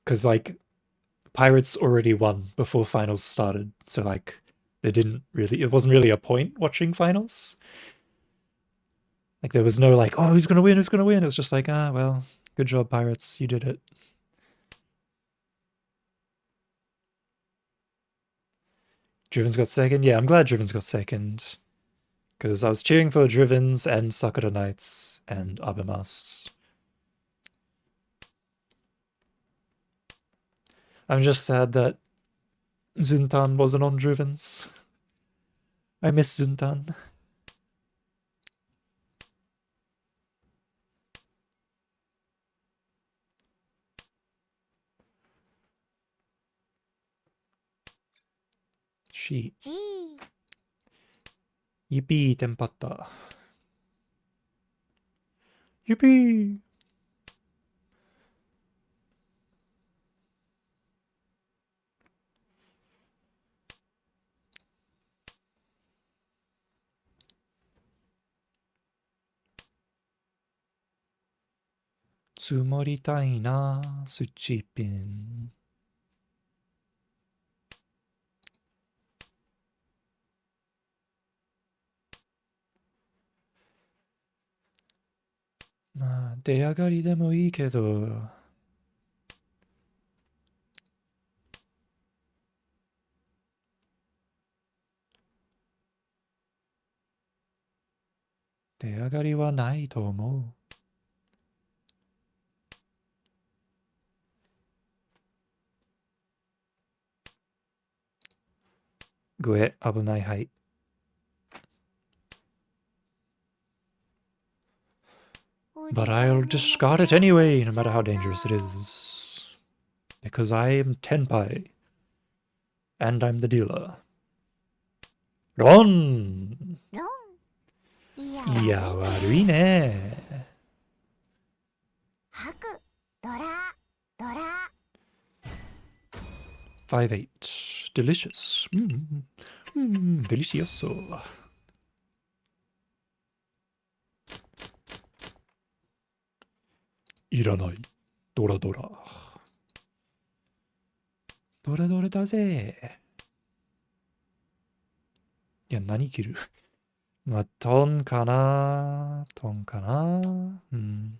A: Because, like, Pirates already won before finals started, so, like, it wasn't really a point watching finals. Like, there was no, like, oh, who's gonna win, who's gonna win? It was just like, ah, well, good job, Pirates, you did it. Driven's got second? Yeah, I'm glad Driven's got second. Because I was cheering for Driven's and Sakura Knights and Abemas. I'm just sad that Zuntan wasn't on Driven's. I miss Zuntan. She.
B: じー
A: Yippee, tempata. Yippee! Tsumoritai na, Suchipin. Ma, 出上がりでもいいけど。出上がりはないと思う。ごえ、危ない、はい。But I'll discard it anyway, no matter how dangerous it is. Because I am Tenpai. And I'm the dealer. Ron!
B: ロン
A: いや、悪いね。
B: 吐くドラドラ
A: 5-8. Delicious. Delicioso. Iranai. Dora Dora. Dora Dora だぜ。いや、何切るまあ、トンかなトンかなうん。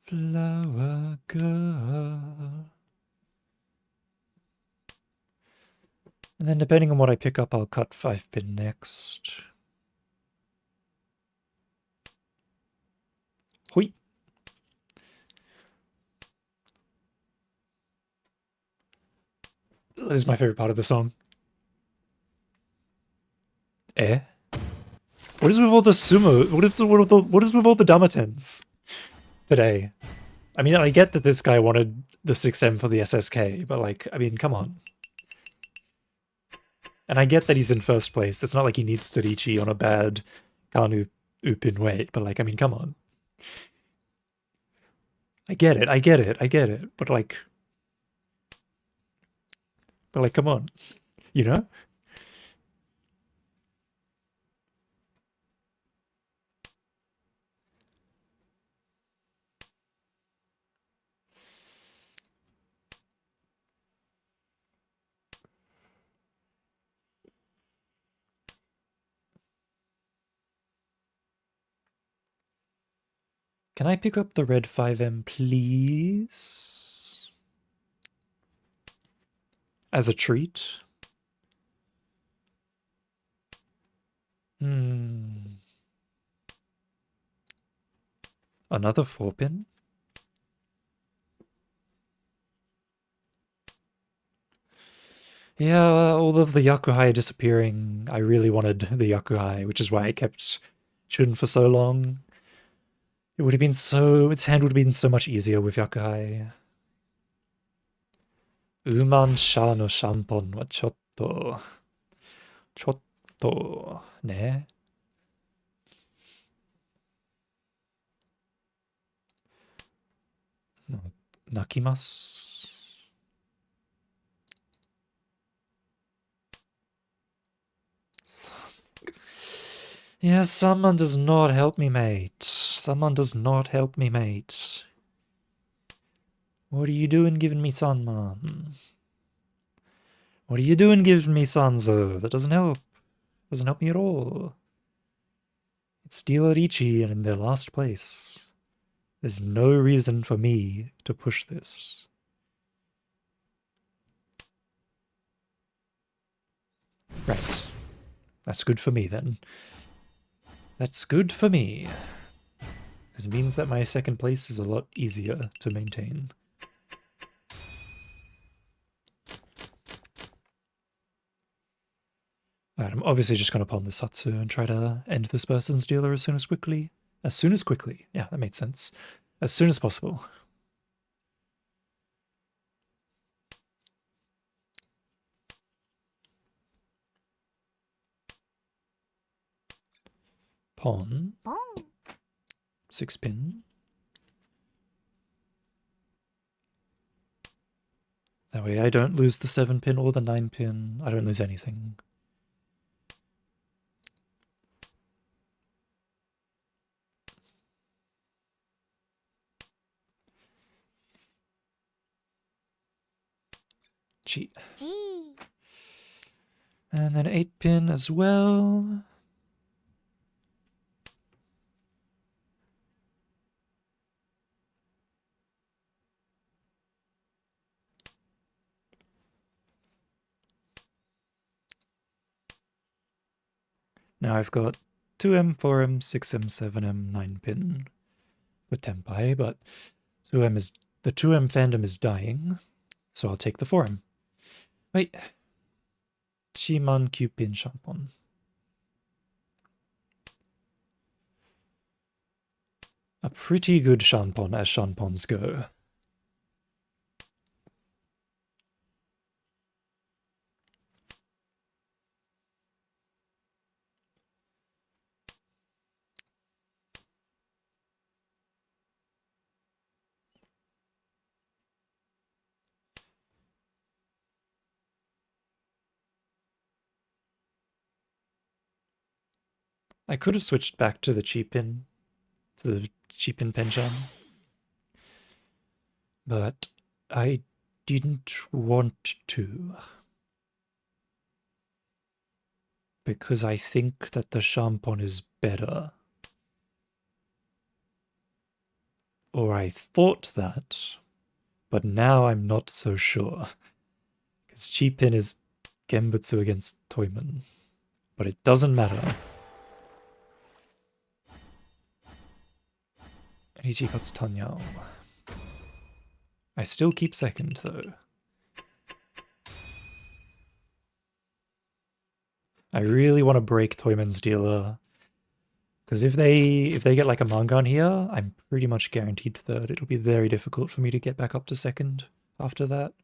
A: Flower girl. And then depending on what I pick up, I'll cut 5-pin next. Hoi. This is my favorite part of the song. Eh? What is with all the sumo? What is with all the damatens today? I mean, I get that this guy wanted the 6M for the SSK, but like, I mean, come on. And I get that he's in first place. It's not like he needs Torichi on a bad Kanu Upin weight, but like, I mean, come on. I get it. But like, come on. You know? Can I pick up the red 5M, please? As a treat? Another 4-pin? Yeah, all of the Yakuhai disappearing. I really wanted the Yakuhai, which is why I kept Chun for so long. It would have been so... Its hand would have been so much easier with Yakuhai. Uman Sha no Shampon wa chotto... Chotto... ne? Nakimasu. Yeah, someone does not help me, mate. Someone does not help me, mate. What are you doing giving me Sanman? What are you doing giving me Sanzo? That doesn't help. Doesn't help me at all. It's Dealer Ichi and in their last place. There's no reason for me to push this. Right. That's good for me then. That's good for me. This means that my second place is a lot easier to maintain. Alright, I'm obviously just gonna pawn this Hatsu and try to end this person's dealer as soon as quickly. As soon as quickly. Yeah, that made sense. As soon as possible. Pawn. 6 pin. That way I don't lose the 7 pin or the 9 pin. I don't lose anything. Cheat. And then 8 pin as well. Now I've got 2M, 4M, 6M, 7M, 9 pin with Tempai, but 2M is the 2M fandom is dying, so I'll take the 4M. Wait. Chiman Q pin Shampon. A pretty good Shanpon as Shanpons go. I could have switched back to the Cheapin, to the Cheapin Pencham, but I didn't want to. Because I think that the Shampon is better. Or I thought that, but now I'm not so sure. Because Cheapin is Genbutsu against Toyman. But it doesn't matter. And he got Tanyao. I still keep second though. I really want to break Toyman's dealer. Because if they get like a Mangan here, I'm pretty much guaranteed third. It'll be very difficult for me to get back up to second after that.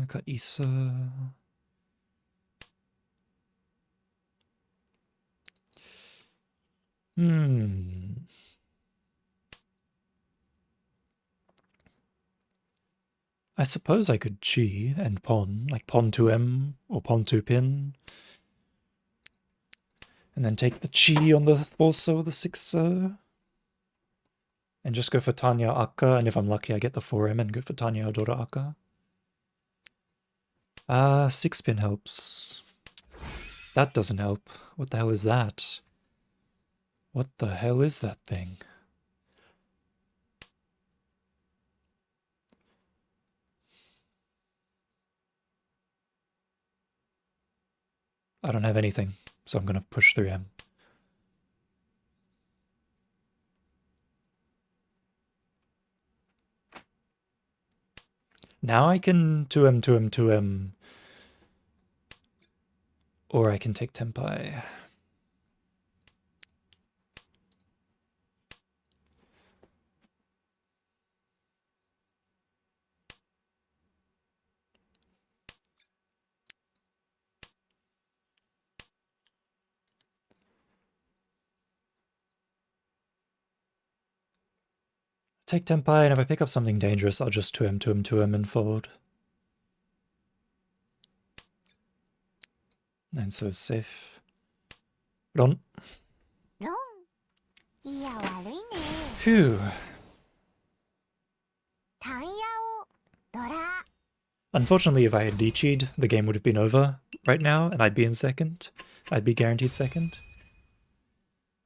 A: Kaisa. I suppose I could chi and pawn, like pawn 2M or pawn 2 pin. And then take the chi on the 4-so or the 6-so. And just go for Tanya Akka, and if I'm lucky I get the 4M and go for Tanya Odora Akka. 6 pin helps. That doesn't help. What the hell is that? What the hell is that thing? I don't have anything, so I'm gonna push 3M. Now I can 2M, 2M, 2M. Or I can take Tempai. Take Tempai, and if I pick up something dangerous, I'll just 2M, 2M, 2M and fold. And so safe. Ron. Phew. Unfortunately, if I had Dichi'd, the game would have been over right now, and I'd be in second. I'd be guaranteed second.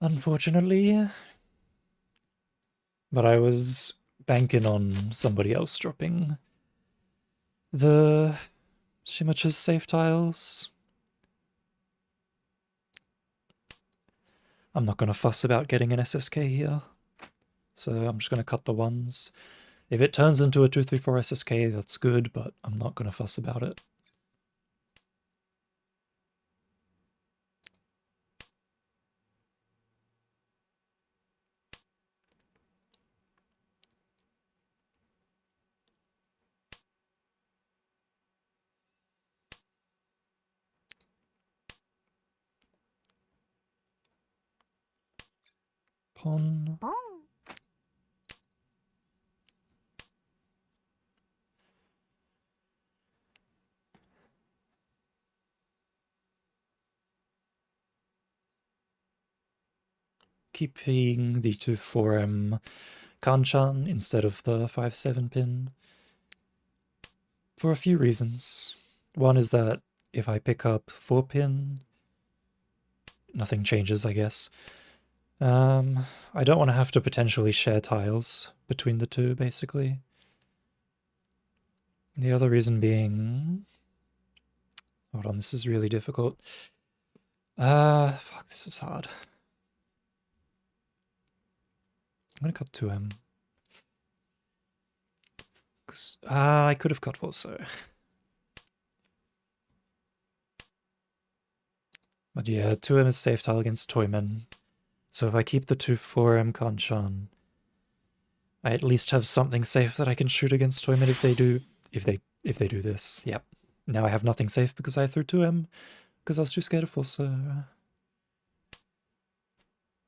A: Unfortunately. But I was banking on somebody else dropping the Shimacha's safe tiles. I'm not going to fuss about getting an SSK here. So I'm just going to cut the ones. If it turns into a 234 SSK, that's good, but I'm not going to fuss about it. Pawn. Keeping the 2-4M Kanchan instead of the 5-7 pin for a few reasons. One is that if I pick up 4 pin, nothing changes, I guess. I don't want to have to potentially share tiles between the two, basically. The other reason being... Hold on, this is really difficult. Fuck, this is hard. I'm gonna cut 2M. I could have cut also. But yeah, 2M is safe tile against Toyman. So if I keep the 2-4M Kanchan, I at least have something safe that I can shoot against Toyman if they do this. Yep. Now I have nothing safe because I threw 2M because I was too scared of 4, so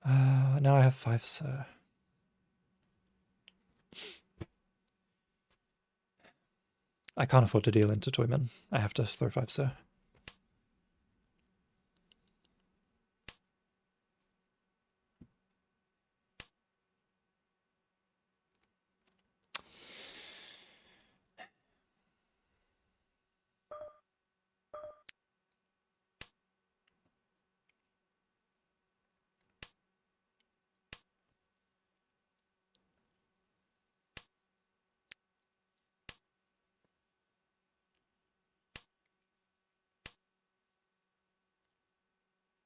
A: now I have 5, so I can't afford to deal into Toyman. I have to throw 5, so.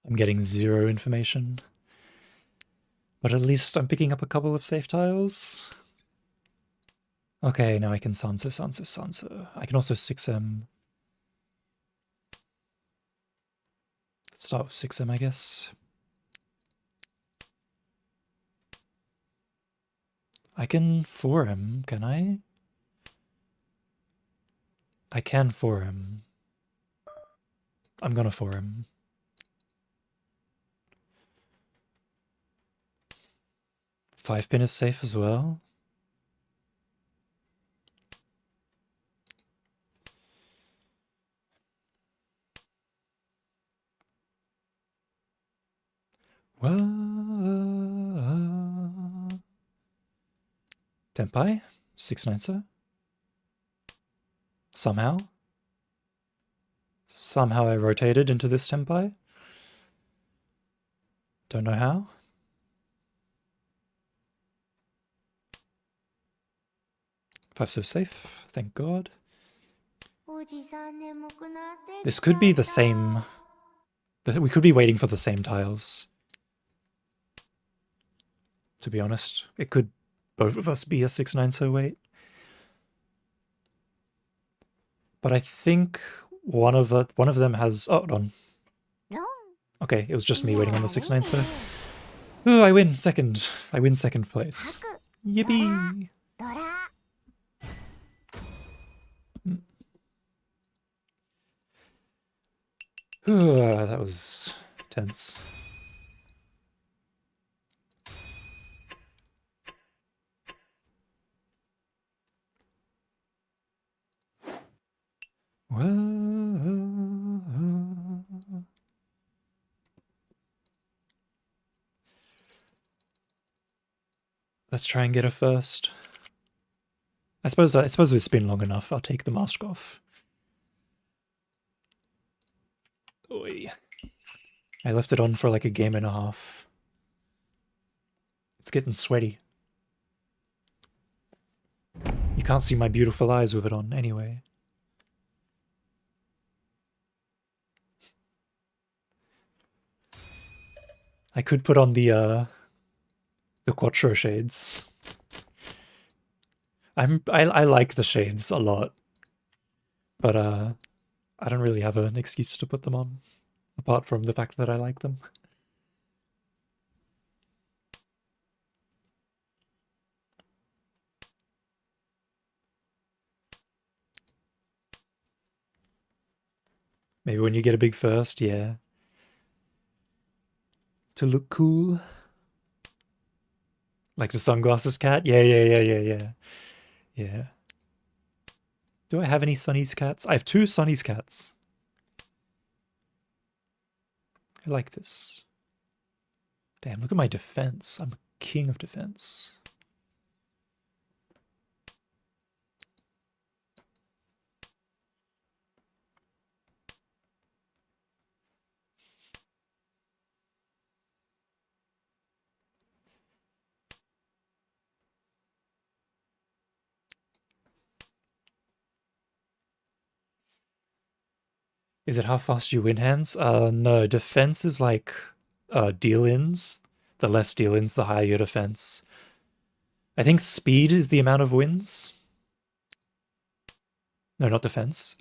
A: I'm getting 0 information. But at least I'm picking up a couple of safe tiles. Okay, now I can Sansa. I can also 6M. Let's start with 6M, I guess. I can 4M, can I? I can 4M. I'm gonna 4M. Five pin is safe as well. Tenpai? 6-9, sir? Somehow? Somehow I rotated into this Tenpai? Don't know how. 5 so safe, thank God. This could be the same. We could be waiting for the same tiles. To be honest, it could both of us be a 6-9 so wait. But I think one of them has. Oh, hold on. Okay, it was just me waiting on the 6-9 so. Ooh, I win second. I win second place. Yippee! Ooh, that was tense. Let's try and get a first. I suppose it's been long enough. I'll take the mask off. Oy. I left it on for like a game and a half. It's getting sweaty. You can't see my beautiful eyes with it on anyway. I could put on the Quattro shades. I like the shades a lot, but I don't really have an excuse to put them on, apart from the fact that I like them. Maybe when you get a big first, yeah. To look cool. Like the sunglasses cat? Yeah. Yeah. Do I have any Sunny's cats? I have 2 Sunny's cats. I like this. Damn, look at my defense. I'm king of defense. Is it how fast you win hands? No, defense is like deal-ins. The less deal-ins, the higher your defense. I think speed is the amount of wins. No, not defense.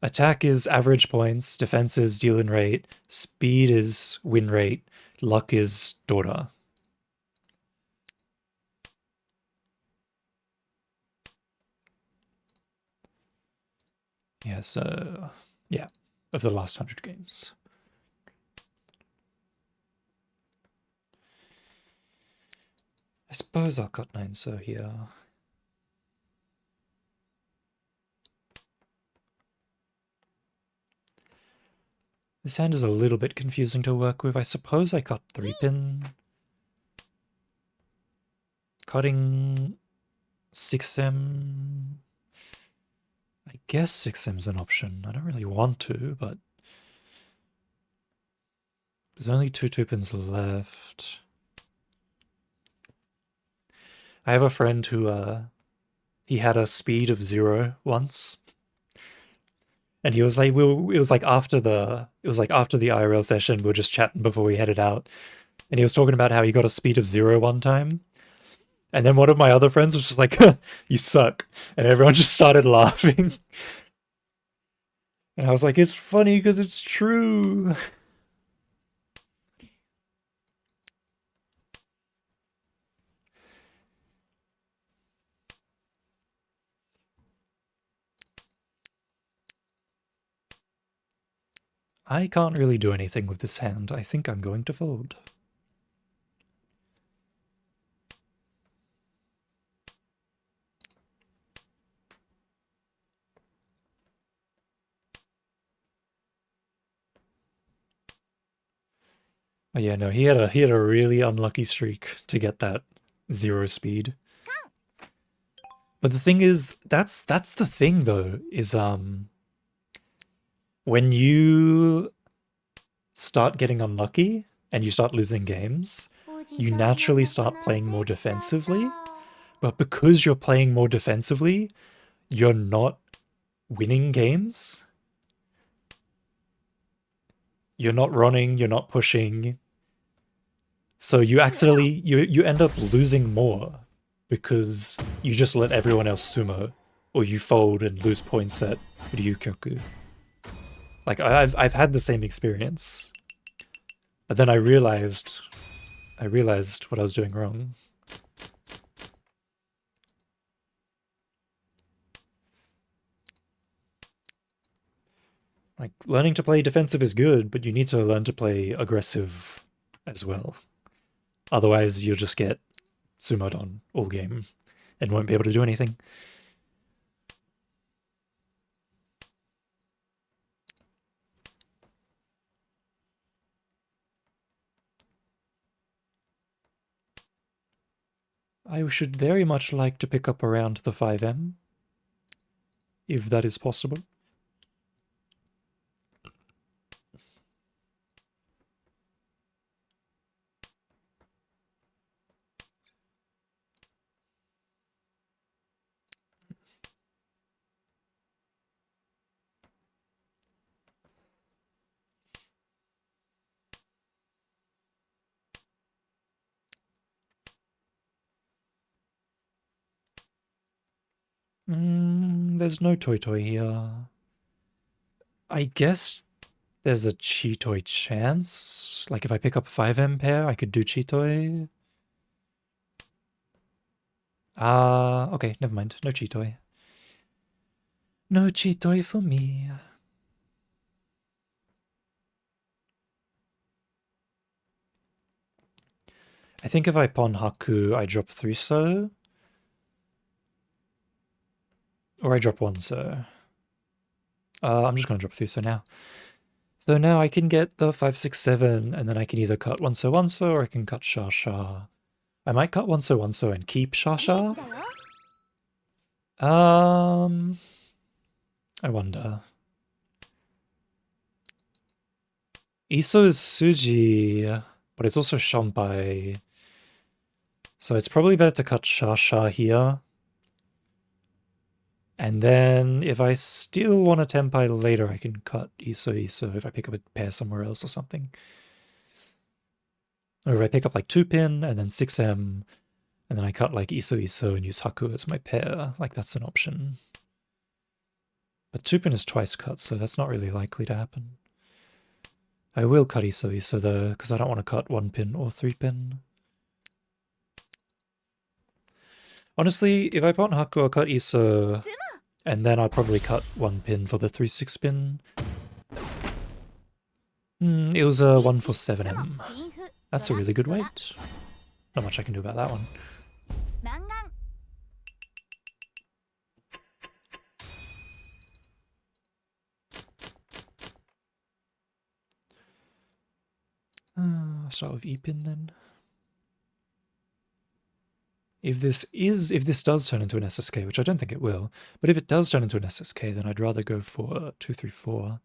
A: Attack is average points, defense is deal-in rate, speed is win rate, luck is Dora. Yeah, so yeah, of the last 100 games. I suppose I'll cut 9 so here. This hand is a little bit confusing to work with. I suppose I cut 3 pin. Cutting 6M. I guess 6M's an option. I don't really want to, but there's only 2 pins left. I have a friend who he had a speed of 0 once. And he was like, it was like after the IRL session, we were just chatting before we headed out. And he was talking about how he got a speed of 0 one time. And then one of my other friends was just like, you suck. And everyone just started laughing. And I was like, it's funny because it's true. I can't really do anything with this hand. I think I'm going to fold. Oh yeah, no, he had a really unlucky streak to get that 0 speed. But the thing is, that's the thing though, is when you start getting unlucky and you start losing games, you naturally start playing more defensively. But because you're playing more defensively, you're not winning games. You're not running, you're not pushing. So you accidentally, you end up losing more because you just let everyone else sumo, or you fold and lose points at Ryukyoku. Like I've had the same experience, but then I realized what I was doing wrong. Like learning to play defensive is good, but you need to learn to play aggressive as well. Otherwise, you'll just get sumoed on all game and won't be able to do anything. I should very much like to pick up around the 5M, if that is possible. There's no Toy here. I guess there's a Chitoy chance. Like if I pick up 5M pair, I could do Chitoy. Okay, never mind. No Chitoy. No Chitoy for me. I think if I pawn Haku, I drop 3 so. Or I drop 1 so. I'm just gonna drop 3 so now. So now I can get the 5, 6, 7, and then I can either cut 1 so, or I can cut Sha Sha. I might cut 1 so and keep Sha Sha. I wonder. Iso is Suji, but it's also Shampai. So it's probably better to cut Sha Sha here. And then if I still want a Tenpai later, I can cut Iso if I pick up a pair somewhere else or something. Or if I pick up like 2-pin and then 6M, and then I cut like Iso and use Haku as my pair, like that's an option. But 2-pin is twice cut, so that's not really likely to happen. I will cut Iso though, because I don't want to cut 1-pin or 3-pin. Honestly, if I pawn Haku, I'll cut Iso, and then I'll probably cut 1-pin for the 3-6 pin. It was a 1 for 7M. That's a really good weight. Not much I can do about that one. I'll start with E-pin then. If this does turn into an SSK, which I don't think it will, but if it does turn into an SSK, then I'd rather go for 2, 3, 4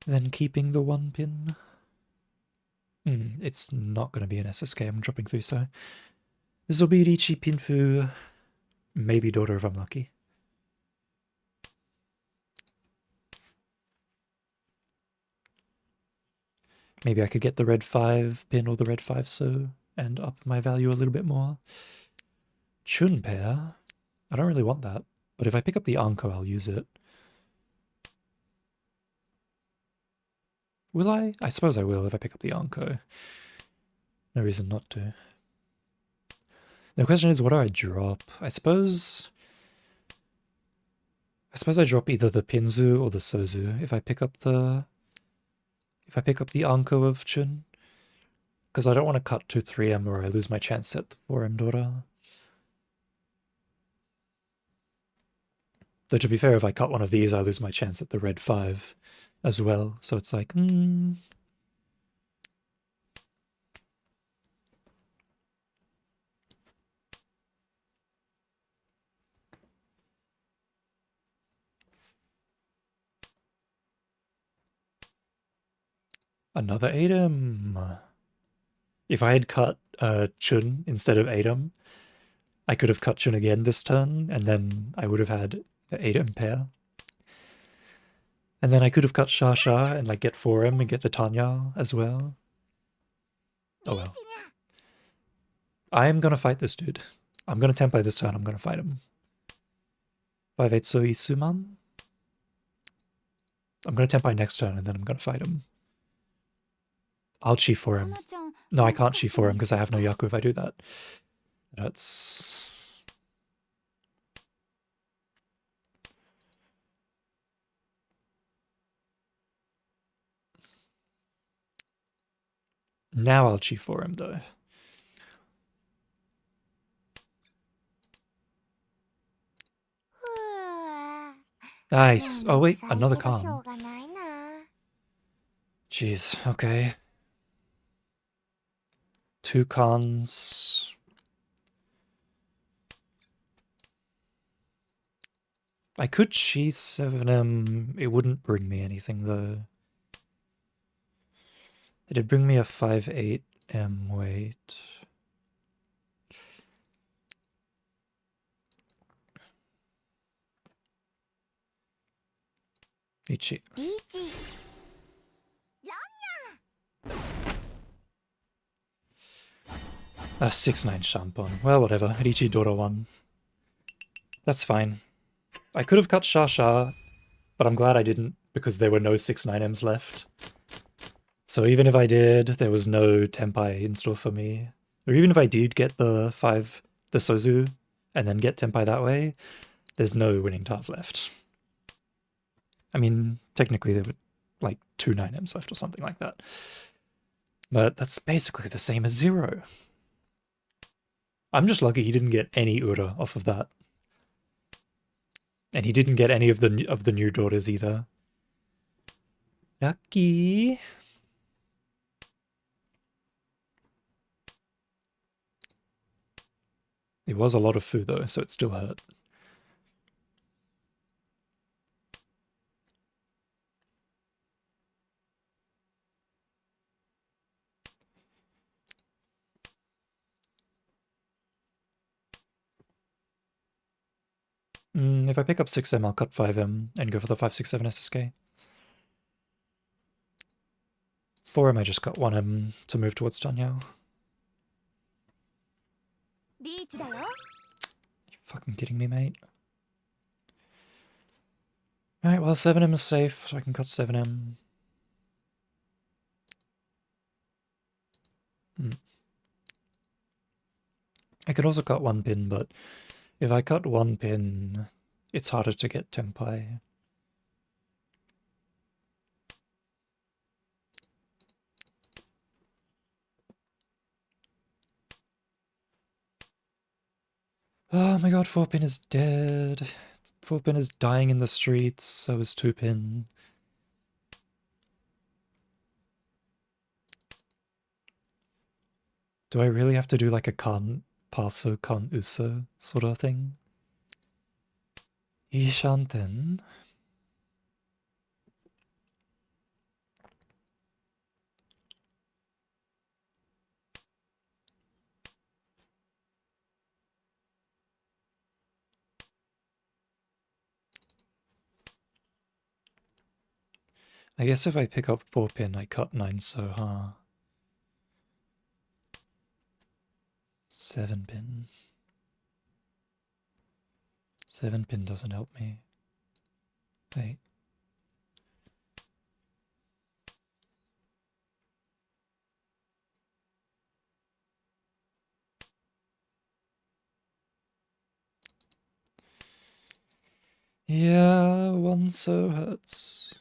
A: than keeping the 1-pin. It's not going to be an SSK, I'm dropping 3 so. This will be Richi Pinfu, maybe Daughter if I'm lucky. Maybe I could get the red 5 pin or the red 5 so, and up my value a little bit more. Chun pair? I don't really want that, but if I pick up the Anko, I'll use it. Will I? I suppose I will if I pick up the Anko. No reason not to. The question is, what do I drop? I suppose I drop either the Pinzu or the Sozu if I pick up the Anko of Chun. Because I don't want to cut to 3M or I lose my chance at the 4M Dora. Though to be fair, if I cut one of these, I lose my chance at the red 5 as well. So it's like, Another 8M. If I had cut Chun instead of 8M, I could have cut Chun again this turn, and then I would have had the 8M pair. And then I could have cut Sha Sha and like get 4M and get the Tanya as well. Oh well. I am gonna fight this dude. I'm gonna Tenpai this turn, I'm gonna fight him. 5-8 so Isuman. I'm gonna Tenpai next turn and then I'm gonna fight him. I'll Chi for him. No, I can't Chi for him because I have no Yaku if I do that. That's... Now I'll Chi for him though. Nice. Oh wait, another Khan. Jeez, okay. 2 Khans. I could Chi 7M. It wouldn't bring me anything though. It'd bring me a 5-8M weight. Ichi. 6-9 Shampon. Well, whatever. Richi Dora 1. That's fine. I could have cut Shasha, but I'm glad I didn't because there were no 6-9Ms left. So even if I did, there was no Tenpai in store for me. Or even if I did get the Sozu, and then get Tenpai that way, there's no winning tiles left. I mean, technically there were like 2 9Ms left or something like that. But that's basically the same as 0. I'm just lucky he didn't get any Ura off of that. And he didn't get any of the new daughters either. Lucky. It was a lot of food though, so it still hurt. If I pick up 6M, I'll cut 5M and go for the 567 SSK. 4M, I just cut 1M to move towards Danyao. You fucking kidding me, mate? Alright, well, 7M is safe, so I can cut 7M. I could also cut 1 pin, but if I cut 1 pin, it's harder to get Tenpai. Oh my god, 4 pin is dead. 4 pin is dying in the streets, so is 2 pin. Do I really have to do like a kan paso kan uso sort of thing? Ishanten. I guess if I pick up 4 pin, I cut 9 so, huh? 7 pin. 7 pin doesn't help me. Wait. Yeah, 1 so hurts.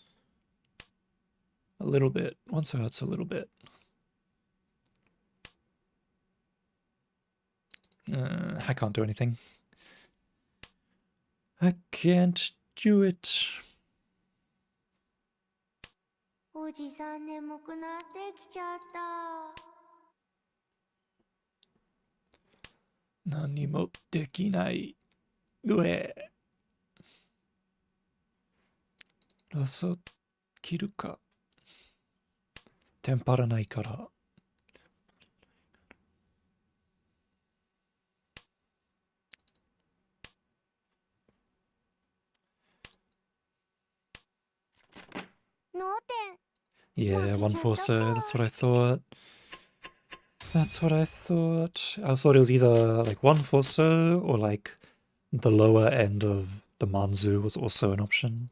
A: A little bit. 1 so hurts a little bit. I can't do anything. I can't do it.
B: おじさん眠くなってきちゃった。
A: 何もできない。うえ。ロソ切るか。テンパらないから。
B: 脳天。
A: Yeah, 1 4 that's what I thought. That's what I thought. I thought it was either like 1 4 or like the lower end of the Manzu was also an option.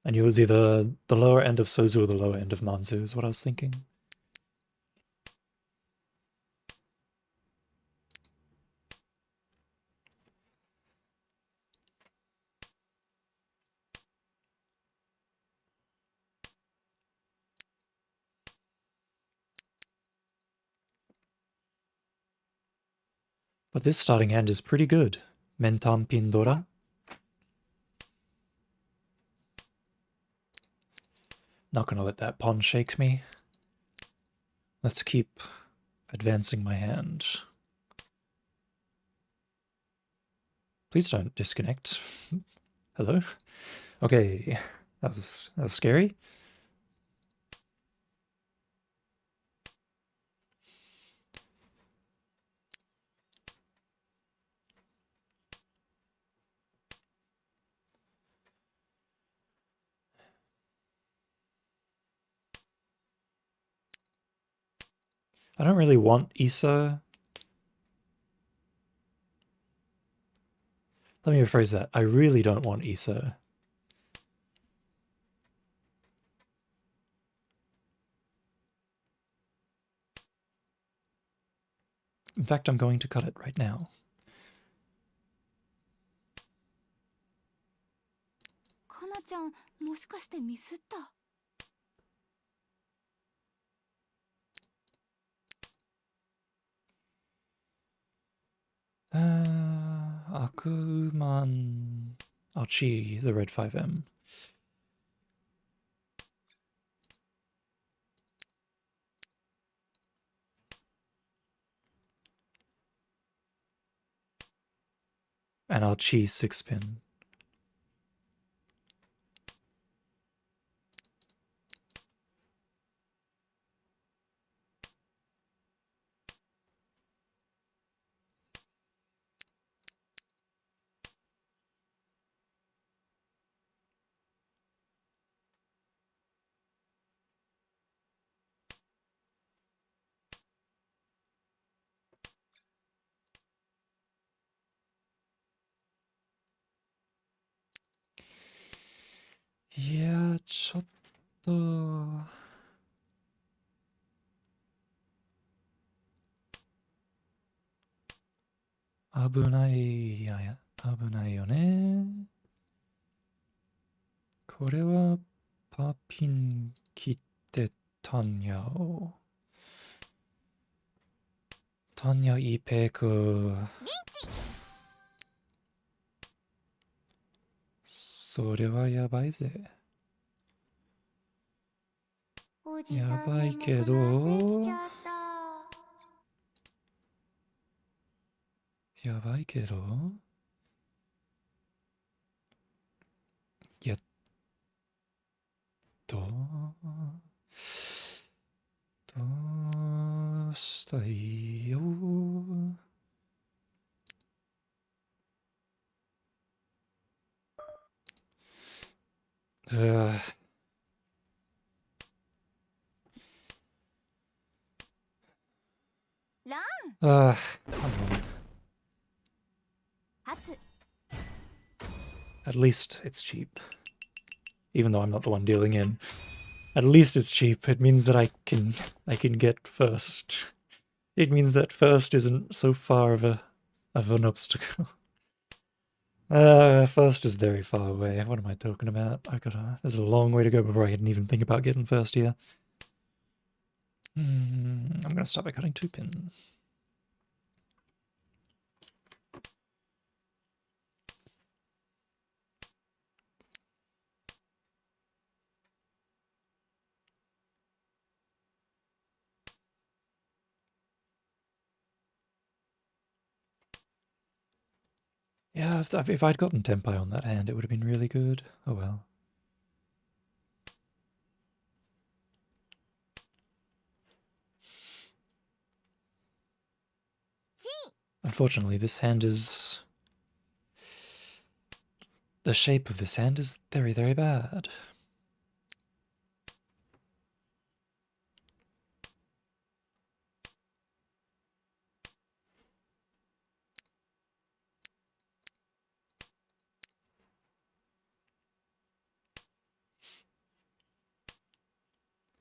A: I knew it was either the lower end of Sozu or the lower end of Manzu is what I was thinking. But this starting hand is pretty good. Mentam Pindora. Not gonna let that pawn shake me. Let's keep advancing my hand. Please don't disconnect. Hello? Okay, that was scary. I don't really want Issa. Let me rephrase that. I really don't want ESO. In fact, I'm going to cut it right now.
B: かなちゃん、もしかしてミスった？
A: Akuman Archie, the red 5M. And Archie 6-pin. Yeah, ちょっと危ないよね。これはパピン切ってタンヤを。タンヤいいペク。それはやばいぜ。やばいけど。やばいけど。やっと。どうしたいよ。Come on. At least it's cheap. Even though I'm not the one dealing in. At least it's cheap. It means that I can get first. It means that first isn't so far of an obstacle. First is very far away. What am I talking about? There's a long way to go before I can even think about getting first here. I'm gonna start by cutting 2-pin. Yeah, if I'd gotten Tempai on that hand, it would have been really good. Oh well. Unfortunately, this hand is... The shape of this hand is very, very bad.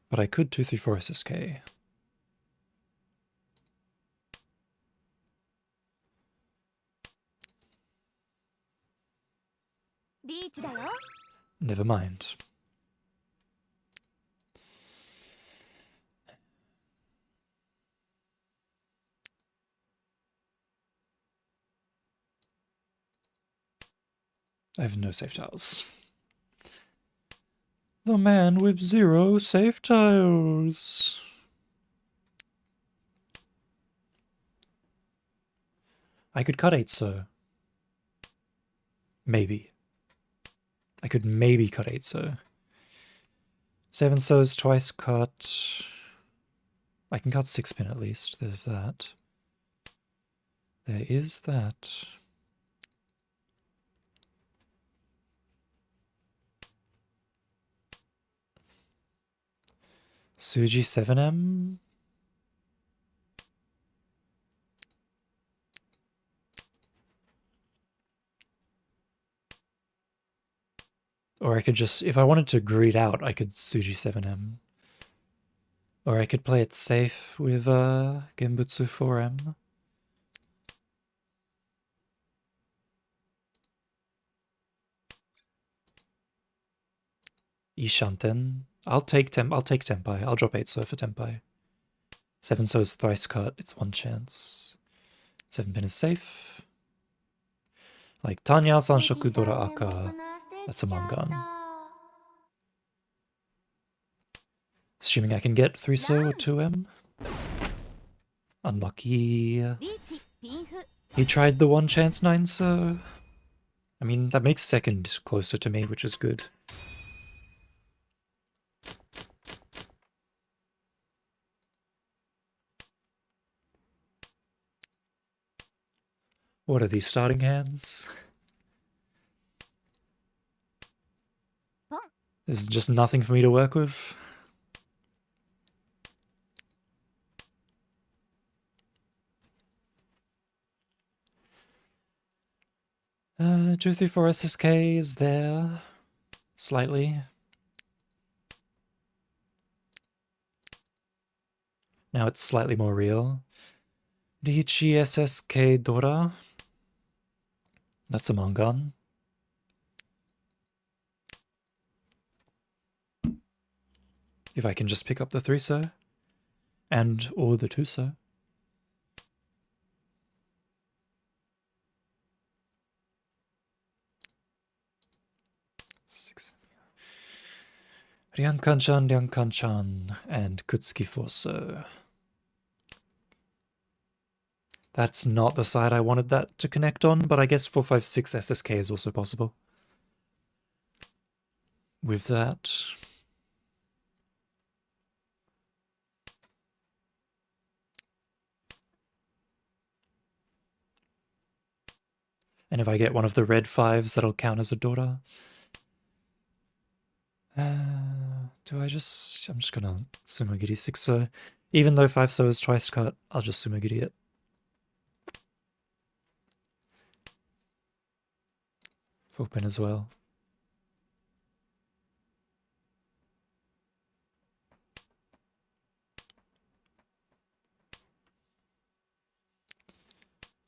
A: But I could 2-3-4 SSK. Never mind. I have no safe tiles. The man with 0 safe tiles. I could cut 8 so. Maybe. I could maybe cut 8 so. 7 so's twice cut. I can cut 6-pin at least. There's that. There is that. Suji 7M? Or I could just, if I wanted to greed out, I could Suji 7M. Or I could play it safe with Genbutsu 4M. Ishanten. I'll take Tempai. I'll drop 8 so for Tempai. 7 so is thrice cut. It's 1 chance. 7 pin is safe. Like Tanya Sanshoku Dora Aka. That's a Mangan. Assuming I can get 3 so or 2M. Unlucky. He tried the 1 chance 9 so. I mean, that makes second closer to me, which is good. What are these starting hands? There's just nothing for me to work with. Uh, 2, 3, 4 SSK is there. Slightly. Now it's slightly more real. Riichi SSK Dora. That's a Mangan. If I can just pick up the 3 so. And or the 2 so. Ryankan-chan, and Kutsuki 4 so. That's not the side I wanted that to connect on, but I guess 4, 5, 6 SSK is also possible. With that. And if I get one of the red 5s, that'll count as a Dora. Do I just... I'm just gonna Sumogiri 6 so. Even though 5 so is twice cut, I'll just Sumogiri it. Full pin as well.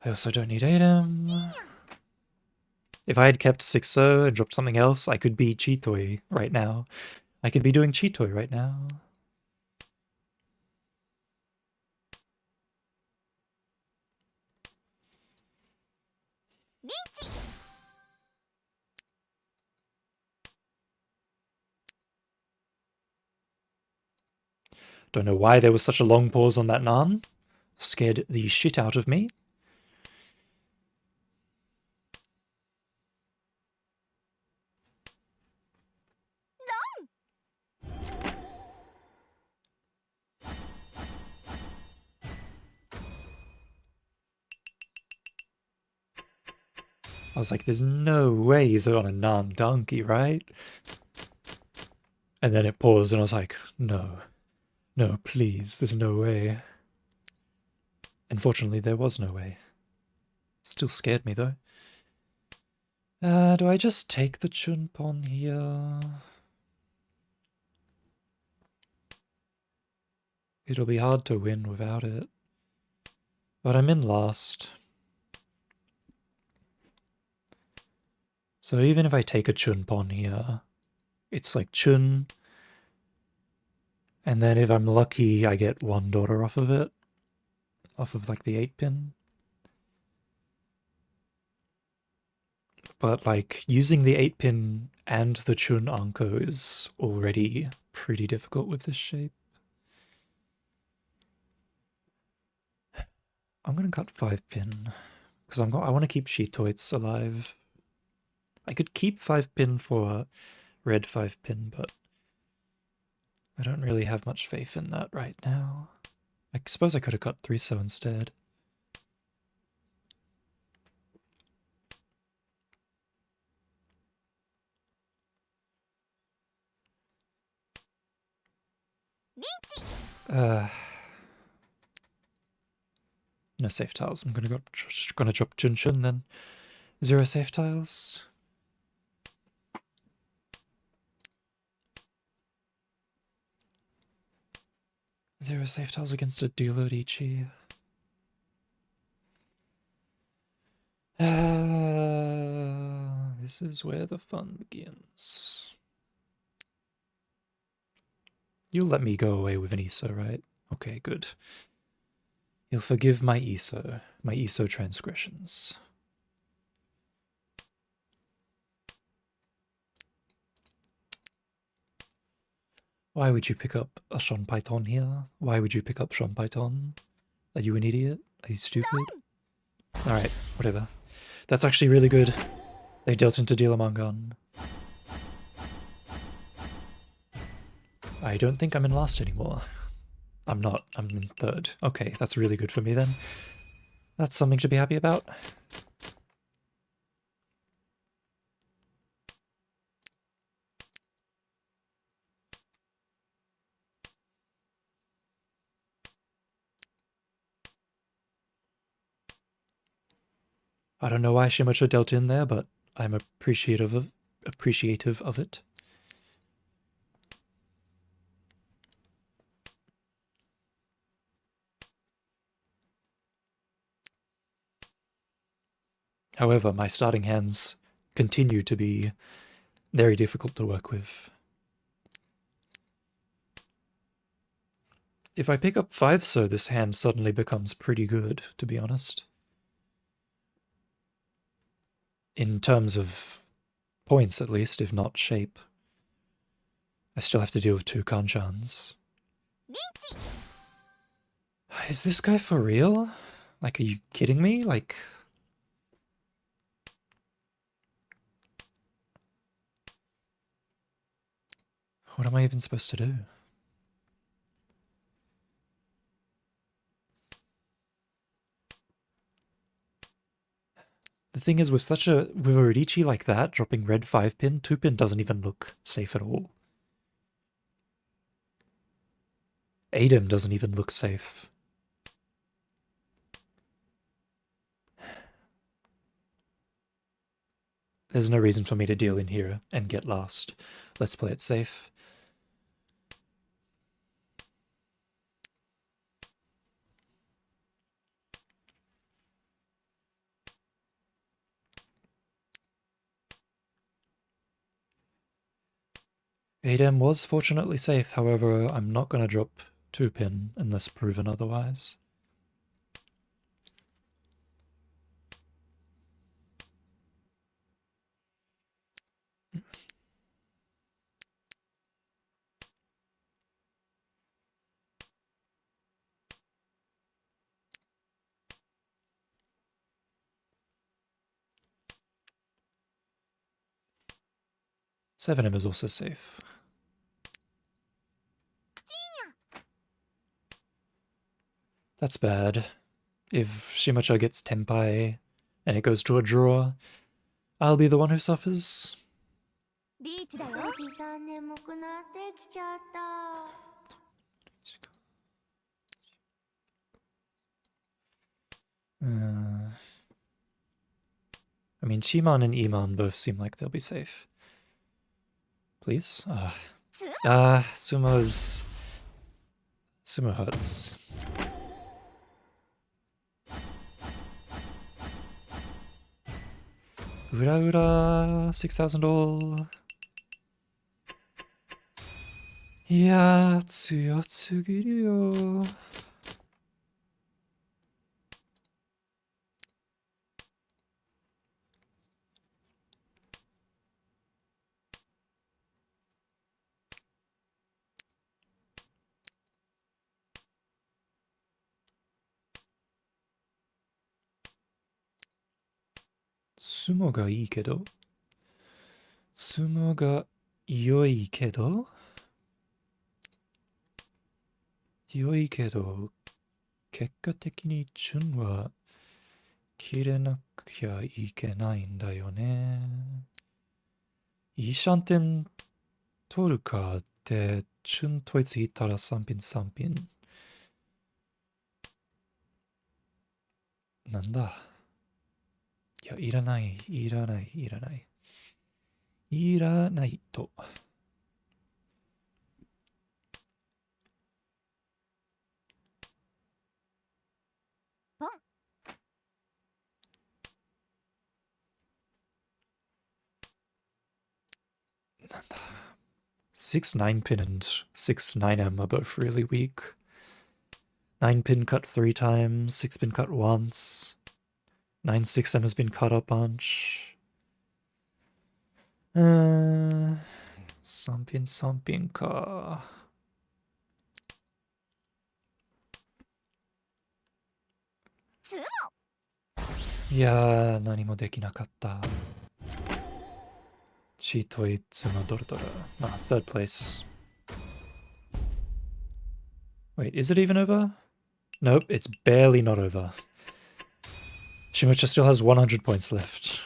A: I also don't need 8M. If I had kept 6 so and dropped something else, I could be Chitoi right now. I could be doing Chitoi right now. Don't know why there was such a long pause on that Nan. Scared the shit out of me. I was like, there's no way he's on a Nan donkey, right? And then it paused and I was like, no. No, please, there's no way. Unfortunately, there was no way. Still scared me, though. Do I just take the Chunpon here? It'll be hard to win without it. But I'm in last. So even if I take a Chunpon here, it's like Chun. And then if I'm lucky, I get 1 daughter off of it. Off of like the 8 pin. But like using the 8 pin and the Chun Anko is already pretty difficult with this shape. I'm gonna cut 5 pin because I want to keep Shitoits alive. I could keep 5 pin for red 5 pin, but I don't really have much faith in that right now. I suppose I could have cut 3 so instead. No safe tiles. I'm just gonna drop Junshin then. 0 safe tiles. 0 safe tiles against a dealer Ichi. This is where the fun begins. You'll let me go away with an ESO, right? Okay, good. You'll forgive my ESO transgressions. Why would you pick up a Sean Python here? Why would you pick up Sean Python? Are you an idiot? Are you stupid? Alright, whatever. That's actually really good. They dealt into Dealer Mangan. I don't think I'm in last anymore. I'm not. I'm in third. Okay, that's really good for me then. That's something to be happy about. I don't know why Shimocha dealt in there, but I'm appreciative of it. However, my starting hands continue to be very difficult to work with. If I pick up 5 so, this hand suddenly becomes pretty good, to be honest. In terms of points, at least, if not shape. I still have to deal with 2 Kanchans. Is this guy for real? Like, are you kidding me? Like... what am I even supposed to do? The thing is, with a Rodichi like that, dropping red 5-pin, 2-pin doesn't even look safe at all. Adem doesn't even look safe. There's no reason for me to deal in here and get last. Let's play it safe. Adem was fortunately safe, however, I'm not going to drop 2-pin unless proven otherwise. Seven is also safe. That's bad. If Shimocha gets Tenpai and it goes to a draw, I'll be the one who suffers. I mean, Shiman and Iman both seem like they'll be safe. Please? Sumo hurts. Ura, 6,000 all. Yeah, tsuyotsugiru yo. Sumo ga ii kedo? Sumo ga yoi kedo? Yoi kedo, kekka teki ni chun wa kirenakia ikenaiんだよね. いいシャンテン取るかってチュントイツいったら3品3品なんだいやいらないいらないいらないいらないと6 9-pin and 6 9M are both really weak. 9-pin cut 3 times, 6-pin cut once. 9 6M has been cut a bunch. Something ka. Yeah, nani mo dekinakatta. Chitoi tsumo dorodoro. Ah, 3rd place. Wait, is it even over? Nope, it's barely not over. Shimocha still has 100 points left.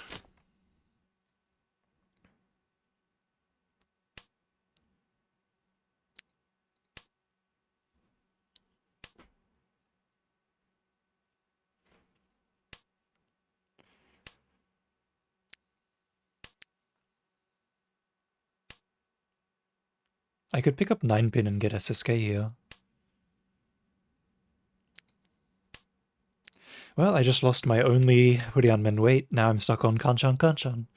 A: I could pick up 9-pin and get SSK here. Well, I just lost my only Hurianmen weight. Now I'm stuck on Kanchan Kanchan.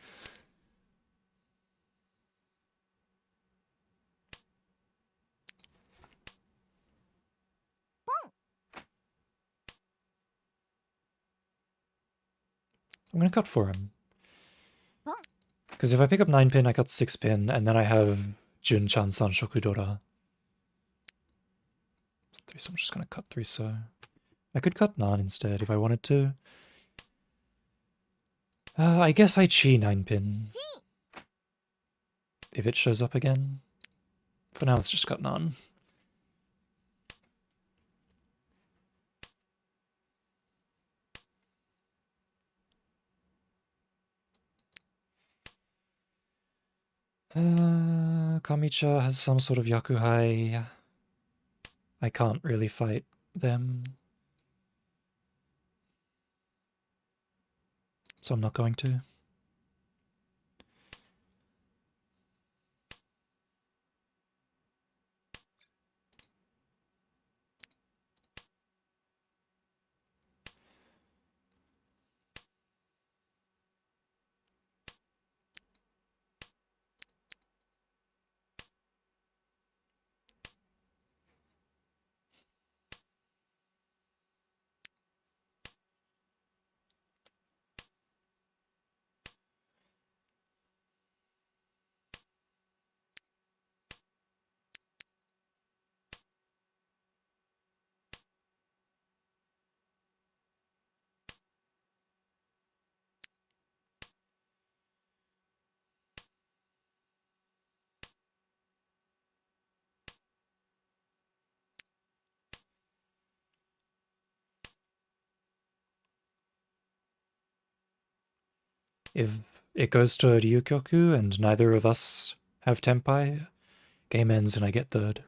A: I'm gonna cut for him. Because if I pick up 9-pin, I cut 6-pin, and then I have Jun-chan San Shokudora. So I'm just gonna cut 3 so. I could cut Nan instead if I wanted to. I guess I chi 9-pin. If it shows up again. For now, let's just cut Nan. Kamicha has some sort of Yakuhai. I can't really fight them. So I'm not going to. If it goes to Ryukyoku and neither of us have Tenpai, game ends and I get 3rd.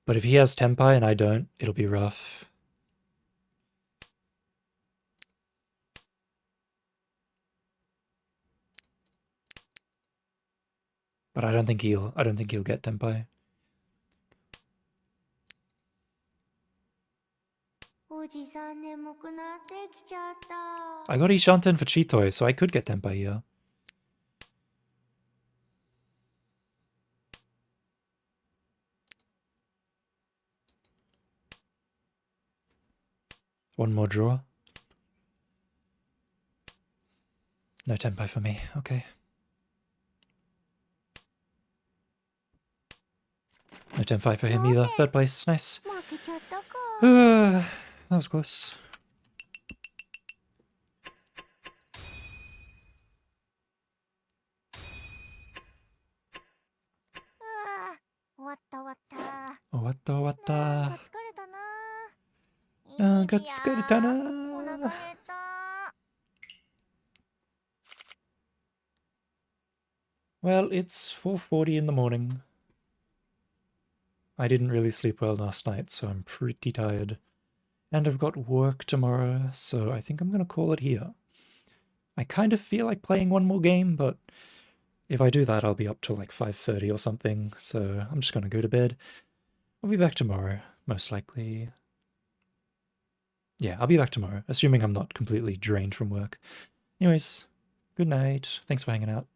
A: But if he has Tenpai and I don't, it'll be rough. But I don't think he'll get Tenpai. I got Ishanten for Chitoi, so I could get Tenpai here. One more draw. No Tenpai for me, okay. No Tenpai for him either. 3rd place, nice. That was close. Owatta. Gatsukareta na. Well, it's 4:40 in the morning. I didn't really sleep well last night, so I'm pretty tired. And I've got work tomorrow, so I think I'm gonna call it here. I kind of feel like playing one more game, but if I do that, I'll be up till like 5:30 or something, so I'm just gonna go to bed. I'll be back tomorrow, most likely. Yeah, I'll be back tomorrow, assuming I'm not completely drained from work. Anyways, good night. Thanks for hanging out.